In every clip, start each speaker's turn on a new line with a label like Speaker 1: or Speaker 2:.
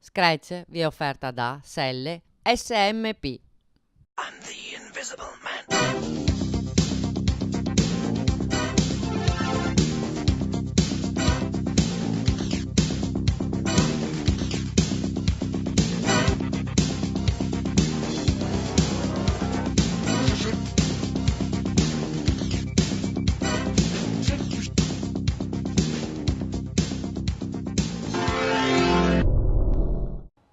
Speaker 1: Scratch vi è offerta da Selle SMP.
Speaker 2: I'm the Invisible Man.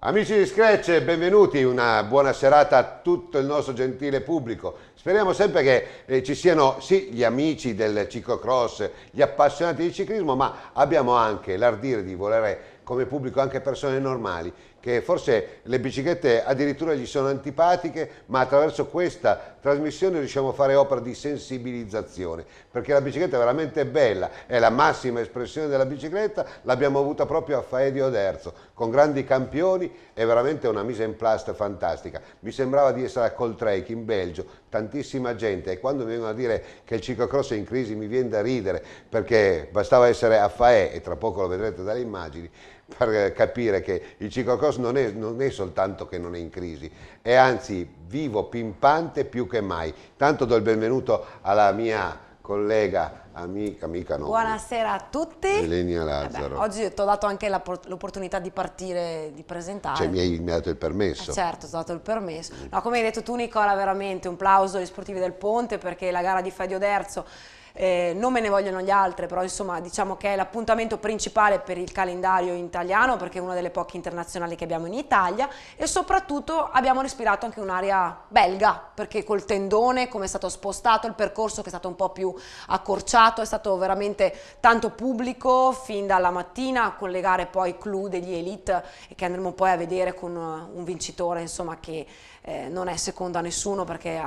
Speaker 3: Amici di Scratch, benvenuti, una buona serata a tutto il nostro gentile pubblico. Speriamo sempre che ci siano sì gli amici del ciclocross, gli appassionati di ciclismo, ma abbiamo anche l'ardire di volere come pubblico anche persone normali, che forse le biciclette addirittura gli sono antipatiche, ma attraverso questa trasmissione riusciamo a fare opera di sensibilizzazione, perché la bicicletta è veramente bella, è la massima espressione della bicicletta, l'abbiamo avuta proprio a Fae di Oderzo, con grandi campioni, è veramente una mise en place fantastica. Mi sembrava di essere a Coltrake in Belgio, tantissima gente, e quando mi vengono a dire che il ciclocross è in crisi mi viene da ridere, perché bastava essere a Fae, e tra poco lo vedrete dalle immagini, per capire che il ciclocross non è soltanto che non è in crisi, è anzi vivo, pimpante più che mai. Tanto do il benvenuto alla mia collega, amica no.
Speaker 4: Buonasera a tutti.
Speaker 3: Elenia Lazzaro.
Speaker 4: Oggi ti ho dato anche l'opportunità di partire, di presentare.
Speaker 3: Cioè mi hai dato il permesso.
Speaker 4: Certo, ti ho dato il permesso. No, come hai detto tu Nicola, veramente un plauso agli sportivi del Ponte, perché la gara di Fae di Oderzo, non me ne vogliono gli altri, però insomma diciamo che è l'appuntamento principale per il calendario italiano, perché è una delle poche internazionali che abbiamo in Italia, e soprattutto abbiamo respirato anche un'aria belga, perché col tendone come è stato spostato il percorso, che è stato un po' più accorciato, è stato veramente tanto pubblico fin dalla mattina, con le gare poi clou degli elite, e che andremo poi a vedere con un vincitore insomma che non è secondo a nessuno, perché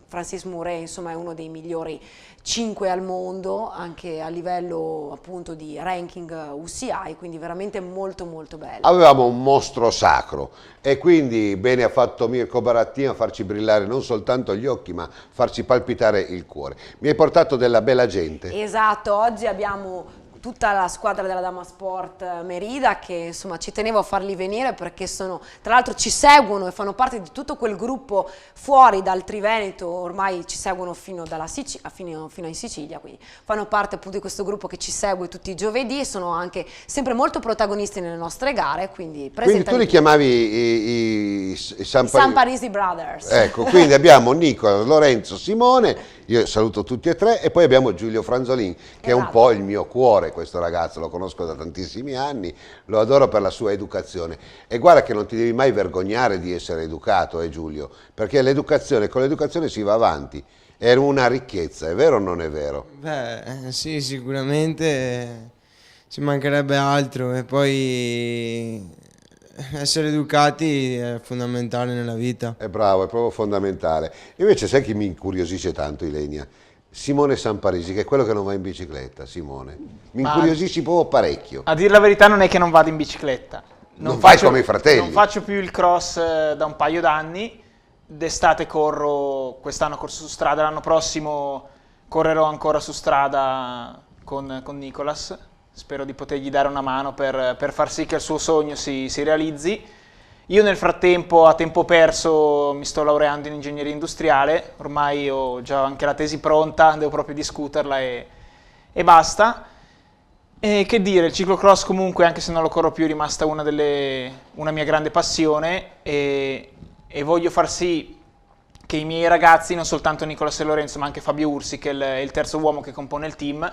Speaker 4: Francis Mouret insomma è uno dei migliori 5 al mondo, anche a livello appunto di ranking UCI, quindi veramente molto molto bello.
Speaker 3: Avevamo un mostro sacro e quindi bene ha fatto Mirko Barattini a farci brillare non soltanto gli occhi, ma farci palpitare il cuore. Mi hai portato della bella gente.
Speaker 4: Esatto, oggi abbiamo tutta la squadra della Dama Sport Merida, che insomma ci tenevo a farli venire, perché sono, tra l'altro ci seguono e fanno parte di tutto quel gruppo fuori dal Triveneto, ormai ci seguono fino in Sicilia, quindi fanno parte appunto di questo gruppo che ci segue tutti i giovedì e sono anche sempre molto protagonisti nelle nostre gare, quindi
Speaker 3: tu li chiamavi i
Speaker 4: San Parisi Brothers.
Speaker 3: Ecco, quindi abbiamo Nicola, Lorenzo, Simone, io saluto tutti e tre, e poi abbiamo Giulio Franzolin, che è un po' il mio cuore, questo ragazzo, lo conosco da tantissimi anni, lo adoro per la sua educazione. E guarda che non ti devi mai vergognare di essere educato, Giulio, perché con l'educazione si va avanti. È una ricchezza, è vero o non è vero?
Speaker 5: Beh, sì, sicuramente ci mancherebbe altro, e poi essere educati è fondamentale nella vita.
Speaker 3: È bravo, è proprio fondamentale. Invece sai chi mi incuriosisce tanto, Ilenia? Simone Samparisi, che è quello che non va in bicicletta, Simone. Mi incuriosisci proprio parecchio.
Speaker 6: A dire la verità non è che non vado in bicicletta.
Speaker 3: Non fai come i fratelli.
Speaker 6: Non faccio più il cross da un paio d'anni. D'estate corro, quest'anno ho corso su strada, l'anno prossimo correrò ancora su strada con Nicolas. Spero di potergli dare una mano per far sì che il suo sogno si realizzi. Io nel frattempo, a tempo perso, mi sto laureando in ingegneria industriale, ormai ho già anche la tesi pronta, devo proprio discuterla e basta. E che dire, il ciclocross comunque, anche se non lo corro più, è rimasta una mia grande passione, e voglio far sì che i miei ragazzi, non soltanto Nicolas e Lorenzo, ma anche Fabio Ursi, che è il terzo uomo che compone il team,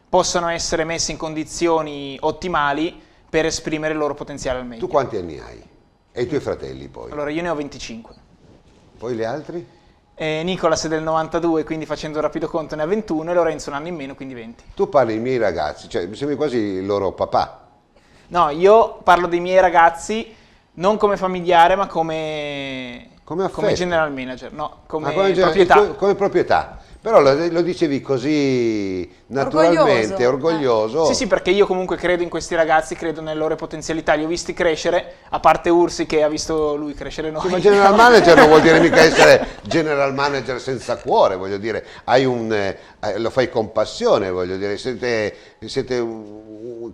Speaker 6: possano essere messi in condizioni ottimali per esprimere il loro potenziale al meglio.
Speaker 3: Tu quanti anni hai? E i tuoi fratelli poi?
Speaker 6: Allora, io ne ho 25.
Speaker 3: Poi gli altri?
Speaker 6: Nicolas è del 92, quindi facendo un rapido conto ne ha 21, e Lorenzo un anno in meno, quindi 20.
Speaker 3: Tu parli dei miei ragazzi, cioè mi sembri quasi il loro papà.
Speaker 6: No, io parlo dei miei ragazzi non come familiare, ma come general manager, no, come proprietà.
Speaker 3: Come proprietà. Però lo dicevi così naturalmente, orgoglioso.
Speaker 6: Sì, perché io comunque credo in questi ragazzi, credo nelle loro potenzialità, li ho visti crescere, a parte Ursi che ha visto lui crescere noi.
Speaker 3: Sì, ma general manager non vuol dire mica essere general manager senza cuore, voglio dire, lo fai con passione, voglio dire, siete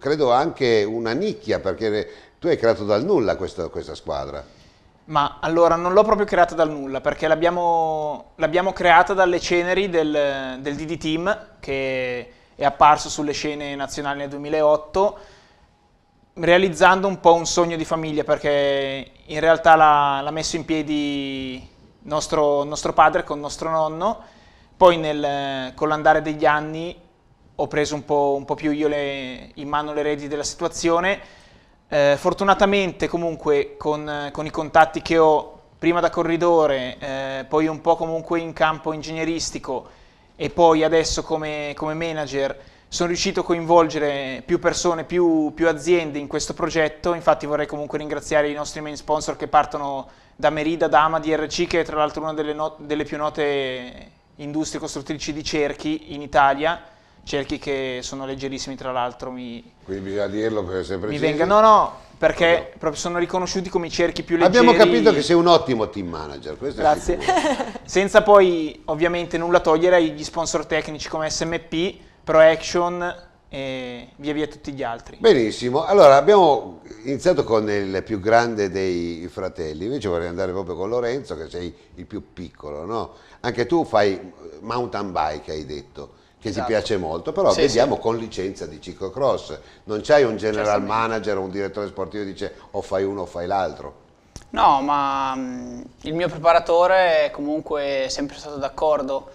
Speaker 3: credo anche una nicchia, perché Tu hai creato dal nulla questa squadra.
Speaker 6: Ma allora non l'ho proprio creata dal nulla, perché l'abbiamo creata dalle ceneri del DD Team, che è apparso sulle scene nazionali nel 2008, realizzando un po' un sogno di famiglia, perché in realtà l'ha messo in piedi nostro padre con nostro nonno. Poi con l'andare degli anni ho preso un po' più io in mano le redini della situazione. Fortunatamente comunque con i contatti che ho prima da corridore, poi un po' comunque in campo ingegneristico e poi adesso come manager, sono riuscito a coinvolgere più persone, più aziende in questo progetto. Infatti vorrei comunque ringraziare i nostri main sponsor che partono da Merida, Dama, DRC, che è tra l'altro una delle più note industrie costruttrici di cerchi in Italia, cerchi che sono leggerissimi tra l'altro.
Speaker 3: Quindi bisogna dirlo perché sempre
Speaker 6: perché proprio sono riconosciuti come i cerchi più leggeri.
Speaker 3: Abbiamo capito che sei un ottimo team manager, questo
Speaker 6: Grazie.
Speaker 3: è sicuro.
Speaker 6: Senza poi ovviamente nulla togliere agli sponsor tecnici come SMP, Pro Action e via via tutti gli altri.
Speaker 3: Benissimo, allora abbiamo iniziato con il più grande dei fratelli, invece vorrei andare proprio con Lorenzo, che sei il più piccolo, no? Anche tu fai mountain bike, hai detto, che ti piace molto, però
Speaker 7: Sì,
Speaker 3: vediamo con licenza di ciclocross, non c'hai un general
Speaker 7: Certamente.
Speaker 3: manager o un direttore sportivo che dice o fai uno o fai l'altro.
Speaker 7: No, ma il mio preparatore è comunque sempre stato d'accordo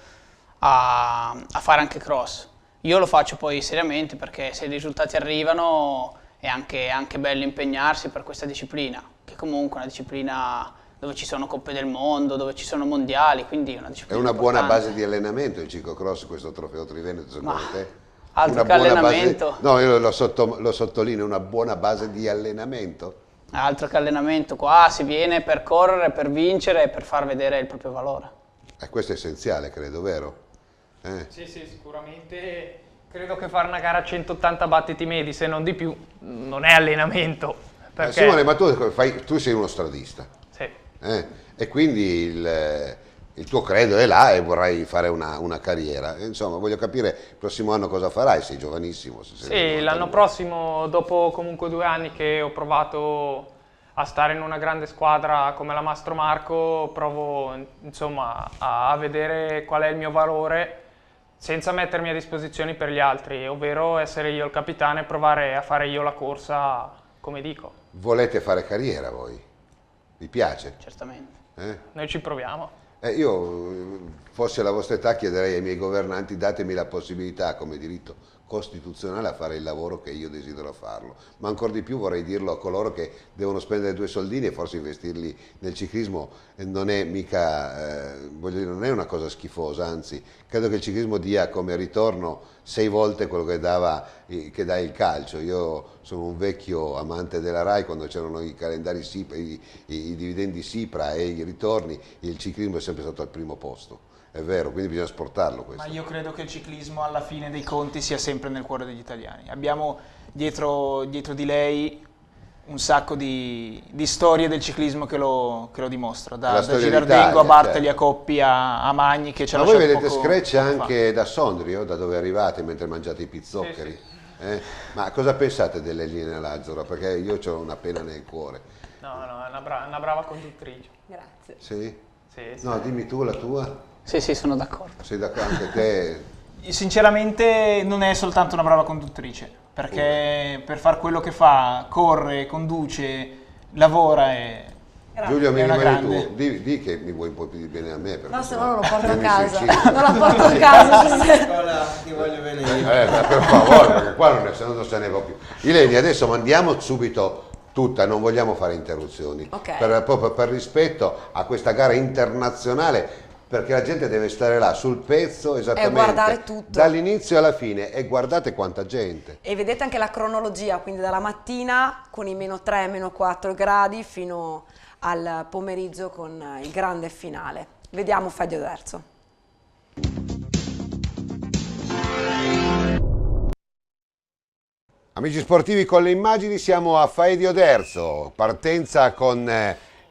Speaker 7: a fare anche cross. Io lo faccio poi seriamente perché se i risultati arrivano è anche bello impegnarsi per questa disciplina, che comunque è una disciplina dove ci sono coppe del mondo, dove ci sono mondiali, quindi è una
Speaker 3: È
Speaker 7: disciplina
Speaker 3: una buona
Speaker 7: importante.
Speaker 3: base di allenamento il ciclocross, questo trofeo Triveneto, secondo
Speaker 7: Ma
Speaker 3: te?
Speaker 7: altro
Speaker 3: Una
Speaker 7: che
Speaker 3: buona
Speaker 7: allenamento.
Speaker 3: base, no, io lo sottolineo, una buona base di allenamento.
Speaker 7: Altro che allenamento, qua si viene per correre, per vincere e per far vedere il proprio valore.
Speaker 3: Questo è essenziale, credo, vero?
Speaker 8: Sì, sicuramente credo che fare una gara a 180 battiti medi, se non di più, non è allenamento. Perché...
Speaker 3: Simone, ma tu sei uno stradista,
Speaker 8: Sì.
Speaker 3: e quindi il tuo credo è là e vorrai fare una carriera. Insomma, voglio capire il prossimo anno cosa farai, sei giovanissimo. Se sei
Speaker 8: Sì, l'anno prossimo, dopo comunque 2 anni che ho provato a stare in una grande squadra come la Mastro Marco, provo insomma a vedere qual è il mio valore senza mettermi a disposizione per gli altri, ovvero essere io il capitano e provare a fare io la corsa come dico.
Speaker 3: Volete fare carriera voi? Vi piace?
Speaker 7: Certamente.
Speaker 8: Noi ci proviamo.
Speaker 3: Io, fossi alla vostra età, chiederei ai miei governanti: datemi la possibilità come diritto costituzionale a fare il lavoro che io desidero farlo, ma ancora di più vorrei dirlo a coloro che devono spendere 2 soldini e forse investirli nel ciclismo non è mica, voglio dire, non è una cosa schifosa, anzi credo che il ciclismo dia come ritorno 6 volte quello che dà il calcio. Io sono un vecchio amante della Rai, quando c'erano i calendari SIPRA, i dividendi SIPRA e i ritorni, il ciclismo è sempre stato al primo posto. È vero, quindi bisogna sportarlo questo.
Speaker 6: Ma io credo che il ciclismo alla fine dei conti sia sempre nel cuore degli italiani. Abbiamo dietro di lei un sacco di storie del ciclismo che lo dimostrano, da Girardengo
Speaker 3: d'Italia,
Speaker 6: a Bartoli,
Speaker 3: certo.
Speaker 6: a Coppi, a Magni, che ci ha
Speaker 3: Ma voi
Speaker 6: lasciato
Speaker 3: vedete
Speaker 6: poco
Speaker 3: Scratch
Speaker 6: fa.
Speaker 3: anche da Sondrio, da dove arrivate mentre mangiate i pizzoccheri? Ma cosa pensate delle linee Lazzaro? Perché io ho una pena nel cuore.
Speaker 8: No, è una brava conduttrice.
Speaker 4: Grazie.
Speaker 3: Sì?
Speaker 8: Sì.
Speaker 3: No, dimmi tu la tua.
Speaker 7: Sì, sono d'accordo.
Speaker 3: Sei d'accordo anche te?
Speaker 6: Sinceramente non è soltanto una brava conduttrice, perché per fare quello che fa, corre, conduce, lavora e...
Speaker 3: Giulio, mi
Speaker 6: È una
Speaker 3: rimani
Speaker 6: grande.
Speaker 3: tu, di che mi vuoi un po' più di bene a me. Perché
Speaker 4: No, se
Speaker 3: sennò
Speaker 4: no non lo porto
Speaker 3: io
Speaker 4: a
Speaker 3: mi
Speaker 4: casa.
Speaker 3: suicido.
Speaker 4: Non la porto a casa.
Speaker 5: Scuola, ti voglio bene io.
Speaker 3: Per favore, perché qua non se ne va più. Ilenia, adesso mandiamo subito tutta, non vogliamo fare interruzioni.
Speaker 4: Ok.
Speaker 3: Proprio per rispetto a questa gara internazionale, perché la gente deve stare là sul pezzo esattamente
Speaker 4: guardare tutto.
Speaker 3: dall'inizio alla fine, e guardate quanta gente.
Speaker 4: E vedete anche la cronologia, quindi dalla mattina con i -3, -4 gradi fino al pomeriggio con il grande finale. Vediamo Fabio Derzo.
Speaker 3: Amici sportivi, con le immagini siamo a Faedio d'Erzo, partenza con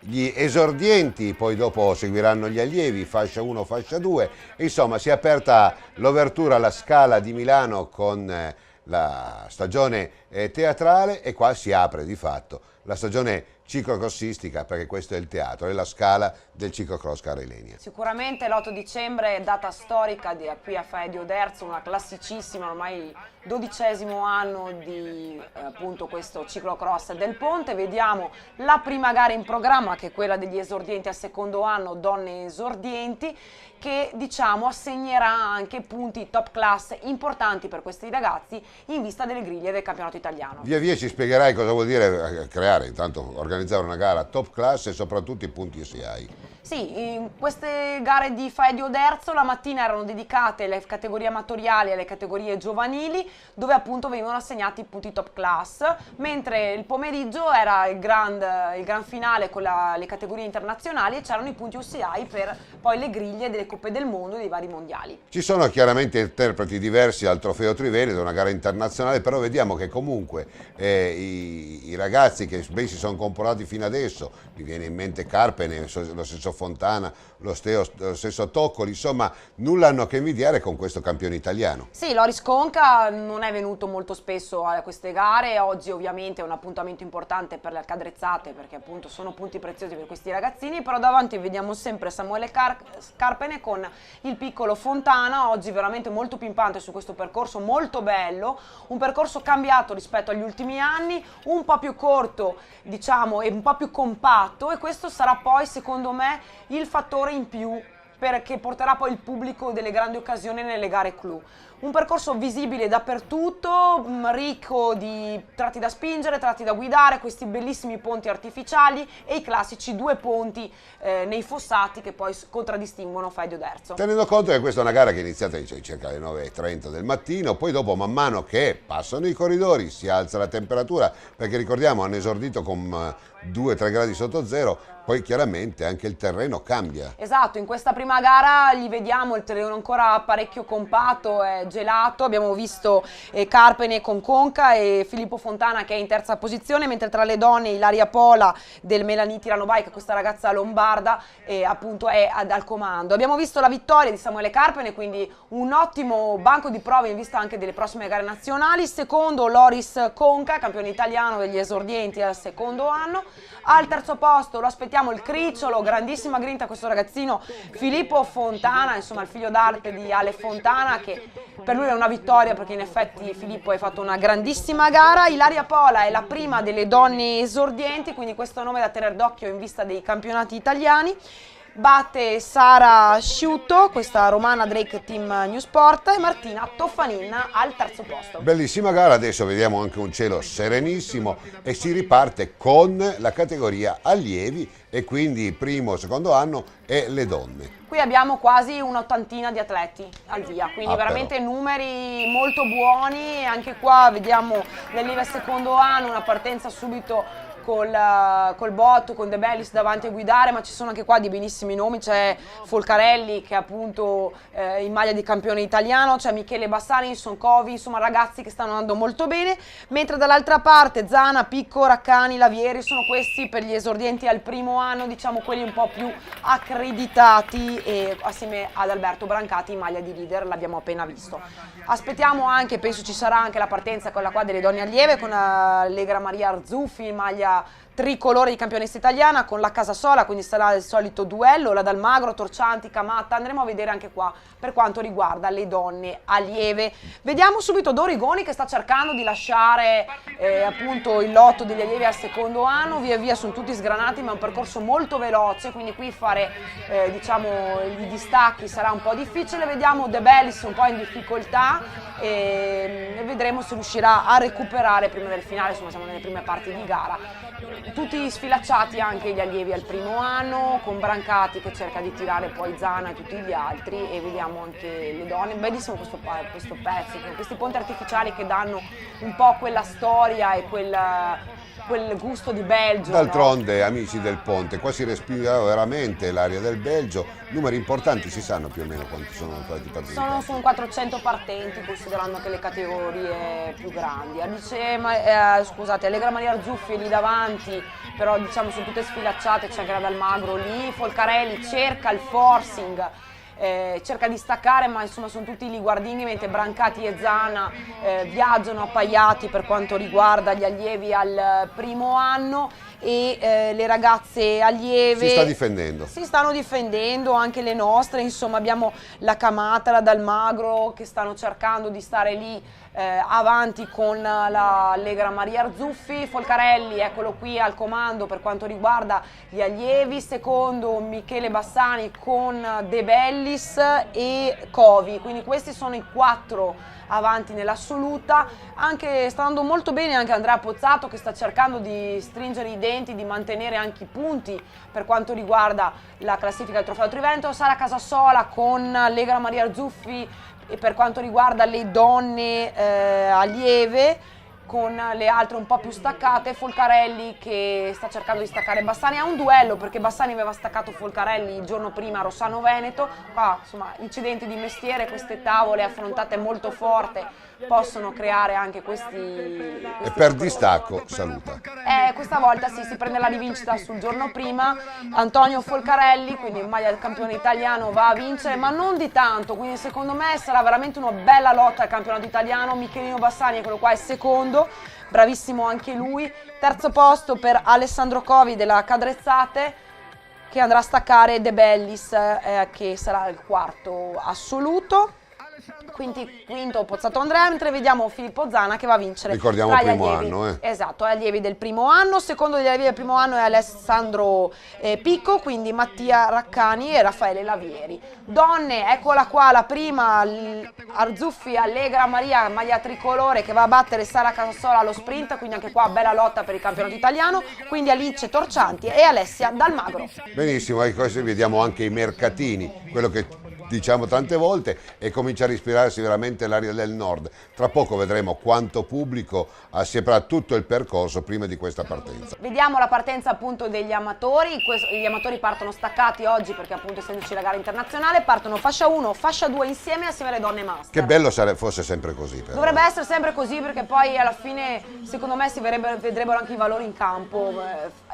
Speaker 3: gli esordienti, poi dopo seguiranno gli allievi, fascia 1, fascia 2, insomma si è aperta l'overtura alla Scala di Milano con la stagione teatrale, e qua si apre di fatto la stagione ciclocrossistica, perché questo è il teatro, è la scala del ciclocross Carilenia.
Speaker 4: Sicuramente l'8 dicembre è data storica di qui a Faedo Derzo, una classicissima, ormai 12° anno di appunto questo ciclocross del Ponte. Vediamo la prima gara in programma, che è quella degli esordienti al secondo anno, donne esordienti, che diciamo assegnerà anche punti top class importanti per questi ragazzi in vista delle griglie del campionato italiano.
Speaker 3: Via via ci spiegherai cosa vuol dire creare, intanto organizzare una gara top class e soprattutto i punti SIAI.
Speaker 4: Sì, in queste gare di Faedo Derzo la mattina erano dedicate alle categorie amatoriali e alle categorie giovanili, dove appunto venivano assegnati i punti top class, mentre il pomeriggio era il gran finale con le categorie internazionali, e c'erano i punti UCI per poi le griglie delle Coppe del Mondo e dei vari mondiali.
Speaker 3: Ci sono chiaramente interpreti diversi al Trofeo Triveneto, una gara internazionale, però vediamo che comunque i ragazzi che ben si sono comportati fino adesso, mi viene in mente Carpene, lo stesso Fontana, lo stesso Toccoli, insomma nulla hanno a che invidiare con questo campione italiano.
Speaker 4: Sì, Loris Conca non è venuto molto spesso a queste gare, oggi ovviamente è un appuntamento importante per le cadrezzate, perché appunto sono punti preziosi per questi ragazzini, però davanti vediamo sempre Samuele Carpene con il piccolo Fontana, oggi veramente molto pimpante su questo percorso, molto bello, un percorso cambiato rispetto agli ultimi anni, un po' più corto diciamo e un po' più compatto, e questo sarà poi secondo me il fattore in più perché porterà poi il pubblico delle grandi occasioni nelle gare clou. Un percorso visibile dappertutto, ricco di tratti da spingere, tratti da guidare, questi bellissimi ponti artificiali e i classici 2 ponti nei fossati che poi contraddistinguono Faedo Derzo.
Speaker 3: Tenendo conto che questa è una gara che è iniziata circa alle 9:30 del mattino, poi dopo man mano che passano i corridori si alza la temperatura, perché ricordiamo hanno esordito con 2-3 gradi sotto zero, poi chiaramente anche il terreno cambia.
Speaker 4: Esatto, in questa prima gara li vediamo, il terreno ancora parecchio compatto, è gelato, abbiamo visto Carpene con Conca e Filippo Fontana che è in terza posizione, mentre tra le donne Ilaria Pola del Melanie Tirano Bike, questa ragazza lombarda, appunto è al comando. Abbiamo visto la vittoria di Samuele Carpene, quindi un ottimo banco di prove in vista anche delle prossime gare nazionali. Secondo Loris Conca, campione italiano degli esordienti al secondo anno. Al terzo posto lo aspettiamo il Cricciolo, grandissima grinta questo ragazzino Filippo Fontana, insomma il figlio d'arte di Ale Fontana, che per lui è una vittoria perché in effetti Filippo ha fatto una grandissima gara. Ilaria Pola è la prima delle donne esordienti, quindi questo nome da tenere d'occhio in vista dei campionati italiani. Batte Sara Sciutto, questa romana Drake Team New Sport, e Martina Toffanin al terzo posto.
Speaker 3: Bellissima gara, adesso vediamo anche un cielo serenissimo e si riparte con la categoria allievi, e quindi primo, secondo anno e le donne.
Speaker 4: Qui abbiamo quasi un'ottantina di atleti al via, quindi veramente numeri molto buoni, e anche qua vediamo l'allievi al secondo anno, una partenza subito col botto, con De Bellis davanti a guidare, ma ci sono anche qua di benissimi nomi, c'è Folcarelli che è appunto in maglia di campione italiano, c'è Michele Bassani, Soncovi, insomma ragazzi che stanno andando molto bene, mentre dall'altra parte Zana, Picco, Raccani, Lavieri sono questi per gli esordienti al primo anno, diciamo quelli un po' più accreditati, e assieme ad Alberto Brancati in maglia di leader, l'abbiamo appena visto. Aspettiamo anche, penso ci sarà anche la partenza quella qua delle donne allieve con Allegra Maria Arzuffi in maglia tricolore di campionessa italiana con la Casasola, quindi sarà il solito duello, la Dalmagro, Torcianti, Camatta. Andremo a vedere anche qua per quanto riguarda le donne allieve. Vediamo subito Dorigoni che sta cercando di lasciare appunto il lotto degli allievi al secondo anno, via via sono tutti sgranati, ma è un percorso molto veloce, quindi qui fare diciamo i distacchi sarà un po' difficile. Vediamo De Bellis un po' in difficoltà e vedremo se riuscirà a recuperare prima del finale, insomma siamo nelle prime parti di gara. Tutti sfilacciati anche gli allievi al primo anno, con Brancati che cerca di tirare poi Zana e tutti gli altri, e vediamo anche le donne. Bellissimo questo pezzo, questi ponti artificiali che danno un po' quella storia e quel gusto di Belgio.
Speaker 3: D'altronde, no? Amici del Ponte, qua si respira veramente l'aria del Belgio. Numeri importanti, si sanno più o meno quanti sono stati partecipanti?
Speaker 4: Sono 400 partenti, considerando che le categorie più grandi. Scusate, Allegra Maria Arzuffi è lì davanti, però diciamo sono tutte sfilacciate, c'è anche la Dalmagro lì. Folcarelli cerca il forcing cerca di staccare, ma insomma sono tutti lì guardinghi, mentre Brancati e Zana viaggiano appaiati per quanto riguarda gli allievi al primo anno, e le ragazze allieve
Speaker 3: si
Speaker 4: stanno difendendo, anche le nostre, insomma abbiamo la Camata, la Dalmagro che stanno cercando di stare lì avanti con la Allegra Maria Arzuffi. Folcarelli, eccolo qui al comando per quanto riguarda gli allievi, secondo Michele Bassani con De Bellis e Covi, quindi questi sono i 4 avanti nell'assoluta. Anche sta andando molto bene anche Andrea Pozzato, che sta cercando di stringere i denti, di mantenere anche i punti per quanto riguarda la classifica del Trofeo Trivento. Sara Casasola con Allegra Maria Arzuffi e per quanto riguarda le donne allieve, con le altre un po' più staccate. Folcarelli che sta cercando di staccare Bassani, a un duello perché Bassani aveva staccato Folcarelli il giorno prima a Rossano Veneto. Qua insomma incidenti di mestiere, queste tavole affrontate molto forte possono creare anche questi
Speaker 3: e per distacco saluta.
Speaker 4: Questa volta sì, si prende la rivincita sul giorno prima. Antonio Folcarelli, quindi in maglia del campione italiano, va a vincere, ma non di tanto, quindi secondo me sarà veramente una bella lotta al campionato italiano. Michelino Bassani, quello qua, è secondo, bravissimo anche lui. Terzo posto per Alessandro Covi della Cadrezzate, che andrà a staccare De Bellis, che sarà il quarto assoluto. Quinto Pozzato Andrea, mentre vediamo Filippo Zana che va a vincere.
Speaker 3: Ricordiamo
Speaker 4: tra
Speaker 3: il primo
Speaker 4: allievi.
Speaker 3: anno.
Speaker 4: Esatto, allievi del primo anno. Secondo degli allievi del primo anno è Alessandro Picco, quindi Mattia Raccani e Raffaele Lavieri. Donne, eccola qua la prima, Arzuffi, Allegra Maria, maglia tricolore, che va a battere Sara Casasola allo sprint, quindi anche qua bella lotta per il campionato italiano. Quindi Alice Torcianti e Alessia Dalmagro.
Speaker 3: Benissimo, e così vediamo anche i mercatini, quello che diciamo tante volte, e comincia a respirarsi veramente l'aria del nord. Tra poco vedremo quanto pubblico assieprà tutto il percorso prima di questa partenza.
Speaker 4: Vediamo la partenza appunto degli amatori. Gli amatori partono staccati oggi perché appunto essendoci la gara internazionale partono fascia 1, fascia 2 insieme alle donne master.
Speaker 3: Che bello fosse sempre così però.
Speaker 4: Dovrebbe essere sempre così, perché poi alla fine secondo me si vedrebbero anche i valori in campo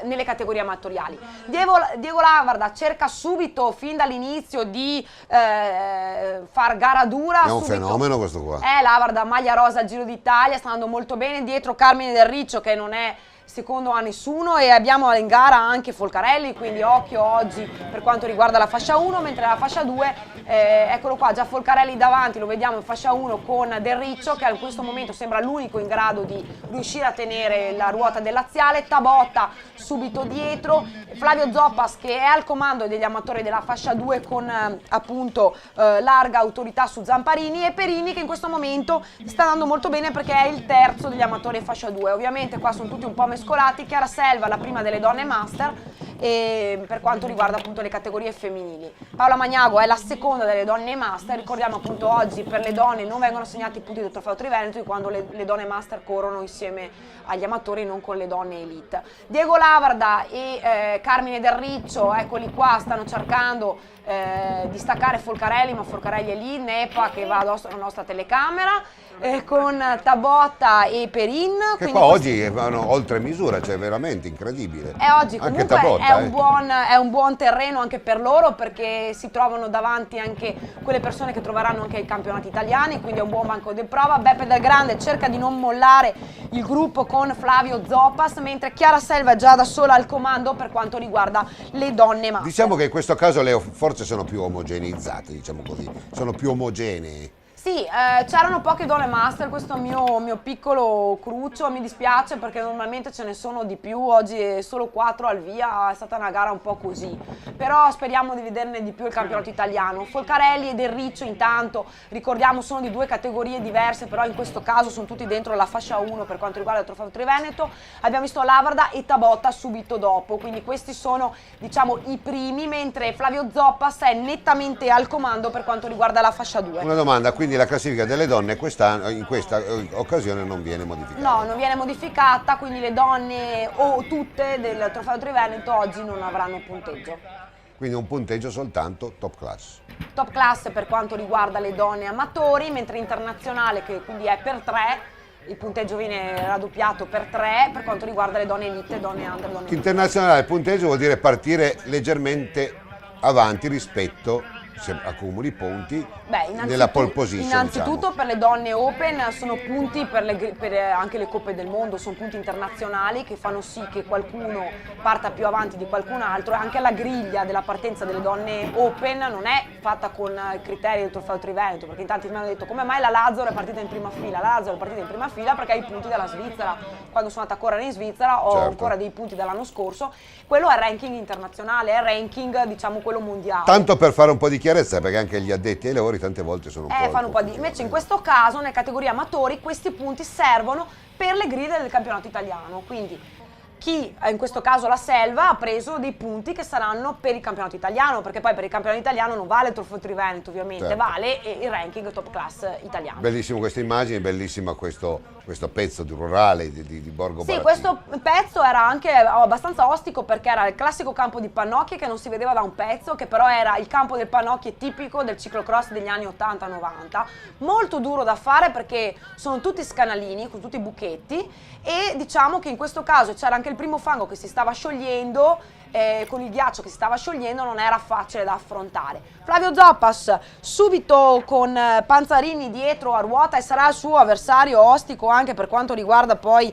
Speaker 4: nelle categorie amatoriali. Diego Lavarda cerca subito, fin dall'inizio, di far gara dura.
Speaker 3: È un fenomeno questo qua.
Speaker 4: Lavarda, maglia rosa al Giro d'Italia, sta andando molto bene. Dietro Carmine Del Riccio, che non è secondo a nessuno, e abbiamo in gara anche Folcarelli, quindi occhio oggi per quanto riguarda la fascia 1, mentre la fascia 2, eccolo qua, già Folcarelli davanti, lo vediamo in fascia 1 con Del Riccio, che in questo momento sembra l'unico in grado di riuscire a tenere la ruota del laziale. Tabotta subito dietro, Flavio Zoppas che è al comando degli amatori della fascia 2 con appunto larga autorità su Zamparini, e Perini che in questo momento sta andando molto bene perché è il terzo degli amatori fascia 2. Ovviamente qua sono tutti un po' mescolati. Chiara Selva, la prima delle donne master, e per quanto riguarda appunto le categorie femminili. Paola Magnago è la seconda delle donne master. Ricordiamo appunto oggi per le donne non vengono assegnati i punti del Trofeo Triveneto quando le donne master corrono insieme agli amatori, non con le donne elite. Diego Lavarda e Carmine Del Riccio, eccoli qua, stanno cercando di staccare Folcarelli, ma Folcarelli è lì. Nepa che va addosso alla nostra telecamera, con Tabotta e Perin.
Speaker 3: Che qua oggi vanno oltre misura, cioè veramente incredibile.
Speaker 4: Oggi
Speaker 3: anche
Speaker 4: comunque
Speaker 3: Tabotta,
Speaker 4: è un buon terreno anche per loro, perché si trovano davanti anche quelle persone che troveranno anche i campionati italiani, quindi è un buon banco di prova. Beppe Del Grande cerca di non mollare il gruppo con Flavio Zoppas, mentre Chiara Selva è già da sola al comando per quanto riguarda le donne master.
Speaker 3: Diciamo che in questo caso le forze sono più omogeneizzate, diciamo così, sono più omogenee.
Speaker 4: Sì, c'erano poche donne master, questo è un mio piccolo cruccio, mi dispiace perché normalmente ce ne sono di più, oggi è solo 4 al via, è stata una gara un po' così, però speriamo di vederne di più il campionato italiano. Folcarelli e Del Riccio intanto, ricordiamo, sono di 2 categorie diverse, però in questo caso sono tutti dentro la fascia 1 per quanto riguarda il Trofeo Triveneto. Abbiamo visto Lavarda e Tabotta subito dopo, quindi questi sono diciamo i primi, mentre Flavio Zoppas è nettamente al comando per quanto riguarda la fascia 2.
Speaker 3: Una domanda, quindi la classifica delle donne in questa occasione non viene modificata?
Speaker 4: No, non viene modificata, quindi le donne o tutte del Trofeo Triveneto oggi non avranno punteggio.
Speaker 3: Quindi un punteggio soltanto top class.
Speaker 4: Top class per quanto riguarda le donne amatori, mentre internazionale, che quindi è per 3, il punteggio viene raddoppiato per 3 per quanto riguarda le donne elite, donne under, donne
Speaker 3: Internazionale, il punteggio vuol dire partire leggermente avanti rispetto se accumuli punti
Speaker 4: Beh,
Speaker 3: nella pole position.
Speaker 4: innanzitutto
Speaker 3: diciamo.
Speaker 4: per le donne open sono punti per anche le coppe del mondo, sono punti internazionali che fanno sì che qualcuno parta più avanti di qualcun altro, e anche la griglia della partenza delle donne open non è fatta con i criteri del trofeo Triveneto, perché in tanti mi hanno detto come mai la Lazzaro è partita in prima fila. La Lazzaro è partita in prima fila perché ha i punti della Svizzera. Quando sono andata a correre in Svizzera ho
Speaker 3: Certo.
Speaker 4: ancora dei punti dall'anno scorso. Quello è il ranking internazionale, è il ranking diciamo quello mondiale.
Speaker 3: Tanto per fare un po' di chiarezza, perché anche gli addetti ai lavori tante volte sono
Speaker 4: Fanno un po' di... Invece in questo caso, nelle categorie amatori, questi punti servono per le gride del campionato italiano. Quindi chi, in questo caso la Selva, ha preso dei punti che saranno per il campionato italiano, perché poi per il campionato italiano non vale il trofeo Triveneto ovviamente,
Speaker 3: Certo.
Speaker 4: vale il ranking top class italiano.
Speaker 3: Bellissimo questa immagine, bellissimo questo pezzo di rurale di Borgo
Speaker 4: Sì,
Speaker 3: Baratini.
Speaker 4: questo pezzo era anche abbastanza ostico perché era il classico campo di Pannocchie che non si vedeva da un pezzo, che però era il campo del Pannocchie tipico del ciclocross degli anni 80-90, molto duro da fare perché sono tutti scanalini, con tutti i buchetti, e diciamo che in questo caso c'era anche il primo fango che si stava sciogliendo, con il ghiaccio che si stava sciogliendo non era facile da affrontare. Flavio Zoppas subito con Panzarini dietro a ruota e sarà il suo avversario ostico anche per quanto riguarda poi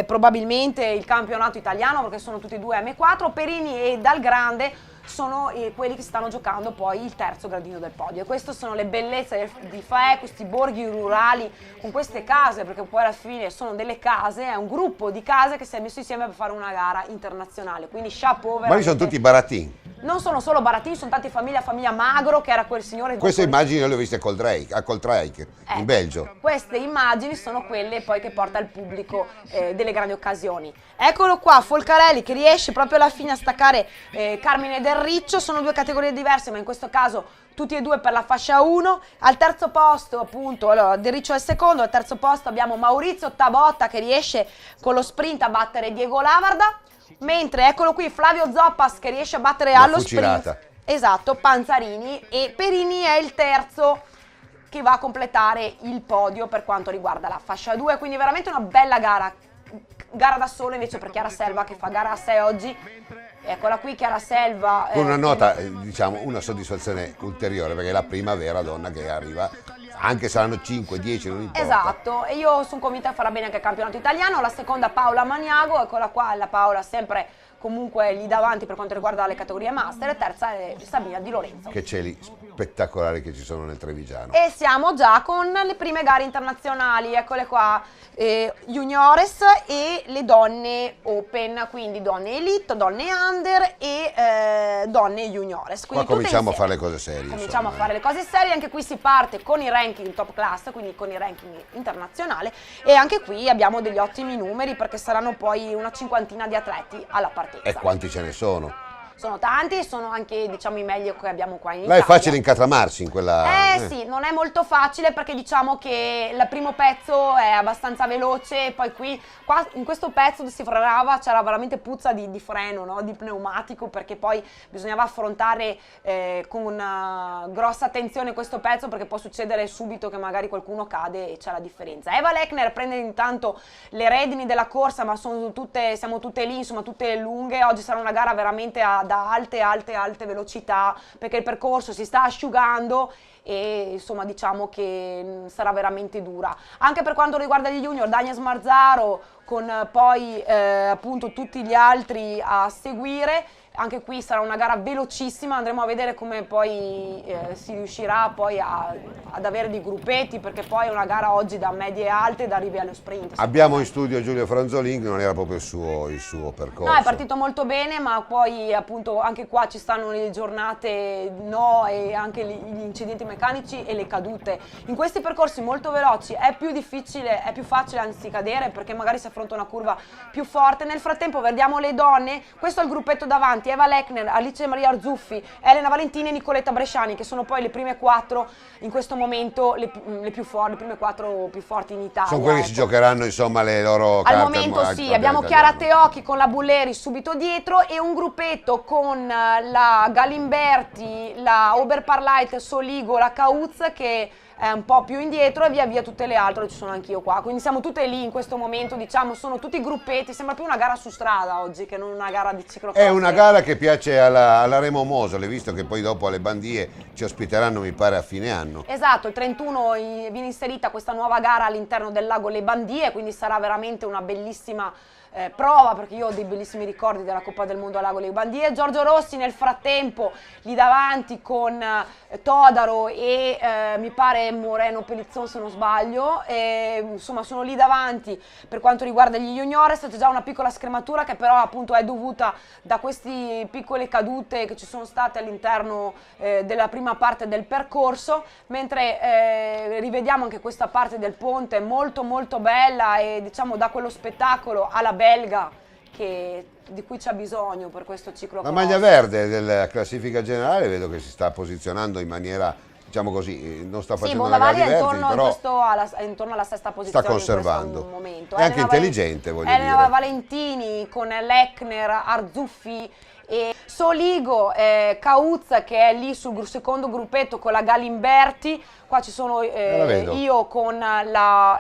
Speaker 4: probabilmente il campionato italiano, perché sono tutti e due M4. Perini e Dal Grande sono quelli che stanno giocando poi il terzo gradino del podio, e queste sono le bellezze di FAE, questi borghi rurali con queste case, perché poi alla fine sono delle case, è un gruppo di case che si è messo insieme per fare una gara internazionale, quindi chapeau.
Speaker 3: Ma lì sono tutti barattini.
Speaker 4: Non sono solo barattini, sono tanti famiglia Magro, che era quel signore.
Speaker 3: Queste immagini io le ho viste a Coltrake in Belgio.
Speaker 4: Queste immagini sono quelle poi che porta il pubblico delle grandi occasioni. Eccolo qua, Folcarelli che riesce proprio alla fine a staccare Carmine Del Riccio. Sono due categorie diverse, ma in questo caso tutti e due per la fascia 1. Al terzo posto appunto, allora Del Riccio è il secondo, al terzo posto abbiamo Maurizio Tabotta che riesce con lo sprint a battere Diego Lavarda. Mentre eccolo qui Flavio Zoppas che riesce a battere allo
Speaker 3: fucilata.
Speaker 4: sprint, esatto, Panzarini, e Perini è il terzo che va a completare il podio per quanto riguarda la fascia 2, quindi veramente una bella gara da solo invece per Chiara Selva che fa gara a 6 oggi. Eccola qui Chiara Selva.
Speaker 3: Con una nota, diciamo, una soddisfazione ulteriore, perché è la prima vera donna che arriva, anche saranno 5, 10, non importa.
Speaker 4: Esatto, e io sono convinta che farà bene anche il campionato italiano. La seconda Paola Maniago, eccola qua, la Paola sempre comunque lì davanti per quanto riguarda le categorie master, e terza è Sabina Di Lorenzo.
Speaker 3: Che cieli spettacolari che ci sono nel Trevigiano.
Speaker 4: E siamo già con le prime gare internazionali, eccole qua, juniores e le donne open, quindi donne elite, donne under e donne juniores.
Speaker 3: Qua
Speaker 4: Quindi tutte
Speaker 3: cominciamo a
Speaker 4: insieme.
Speaker 3: fare le cose serie.
Speaker 4: Cominciamo
Speaker 3: insomma,
Speaker 4: a fare le cose serie, anche qui si parte con i ranking top class, quindi con i ranking internazionali, e anche qui abbiamo degli ottimi numeri perché saranno poi una cinquantina di atleti alla partenza.
Speaker 3: E quanti ce ne sono?
Speaker 4: Sono tanti, sono anche diciamo i meglio che abbiamo qua in
Speaker 3: Là
Speaker 4: Italia.
Speaker 3: è facile incatramarsi in quella...
Speaker 4: Sì, non è molto facile perché diciamo che il primo pezzo è abbastanza veloce, poi qua in questo pezzo si frenava, c'era veramente puzza di freno, no? Di pneumatico, perché poi bisognava affrontare con grossa attenzione questo pezzo, perché può succedere subito che magari qualcuno cade e c'è la differenza. Eva Lechner prende intanto le redini della corsa, ma siamo tutte lì, insomma tutte lunghe. Oggi sarà una gara veramente ad alte velocità, perché il percorso si sta asciugando e insomma diciamo che sarà veramente dura. Anche per quanto riguarda gli junior, Daniel Smarzaro con poi appunto tutti gli altri a seguire. Anche qui sarà una gara velocissima, andremo a vedere come poi si riuscirà poi ad avere dei gruppetti, perché poi è una gara oggi da medie alte, da arrivi allo sprint.
Speaker 3: Abbiamo in studio Giulio Franzolin, che non era proprio il suo percorso.
Speaker 4: No, è partito molto bene, ma poi appunto anche qua ci stanno le giornate e anche gli incidenti meccanici e le cadute. In questi percorsi molto veloci è più difficile, è più facile anzi cadere, perché magari si affronta una curva più forte. Nel frattempo vediamo le donne, questo è il gruppetto davanti, Eva Lechner, Alice Maria Arzuffi, Elena Valentini e Nicoletta Bresciani, che sono poi le prime 4 in questo momento, le prime 4 più forti in Italia.
Speaker 3: Sono quelli che si giocheranno insomma le loro carte.
Speaker 4: Al momento sì, abbiamo Chiara Teocchi con la Bulleri subito dietro e un gruppetto con la Galimberti, la Oberparleit, Soligo, la Cauz che è un po' più indietro, e via via tutte le altre, ci sono anch'io qua, quindi siamo tutte lì in questo momento, diciamo, sono tutti gruppetti, sembra più una gara su strada oggi che non una gara di ciclocross.
Speaker 3: È una gara che piace alla Remo Mosole, visto che poi dopo alle Bandie ci ospiteranno mi pare a fine anno.
Speaker 4: Esatto, il 31 viene inserita questa nuova gara all'interno del lago Le Bandie, quindi sarà veramente una bellissima prova, perché io ho dei bellissimi ricordi della Coppa del Mondo al lago Le Bandie. Giorgio Rossi nel frattempo lì davanti con Todaro e mi pare Moreno Pelizzon se non sbaglio, insomma sono lì davanti per quanto riguarda gli junior. È stata già una piccola scrematura che però appunto è dovuta da queste piccole cadute che ci sono state all'interno della prima parte del percorso, mentre rivediamo anche questa parte del ponte molto molto bella e diciamo dà quello spettacolo alla belga di cui c'è bisogno per questo ciclocross.
Speaker 3: La maglia verde della classifica generale vedo che si sta posizionando in maniera, diciamo così, non sta facendo una gara di vertici, però
Speaker 4: intorno alla sesta posizione
Speaker 3: sta conservando.
Speaker 4: In questo momento.
Speaker 3: È anche intelligente, voglio dire.
Speaker 4: Elena Valentini con Lechner, Arzuffi e Soligo, Cauzza che è lì sul secondo gruppetto con la Galimberti. Qua ci sono io con la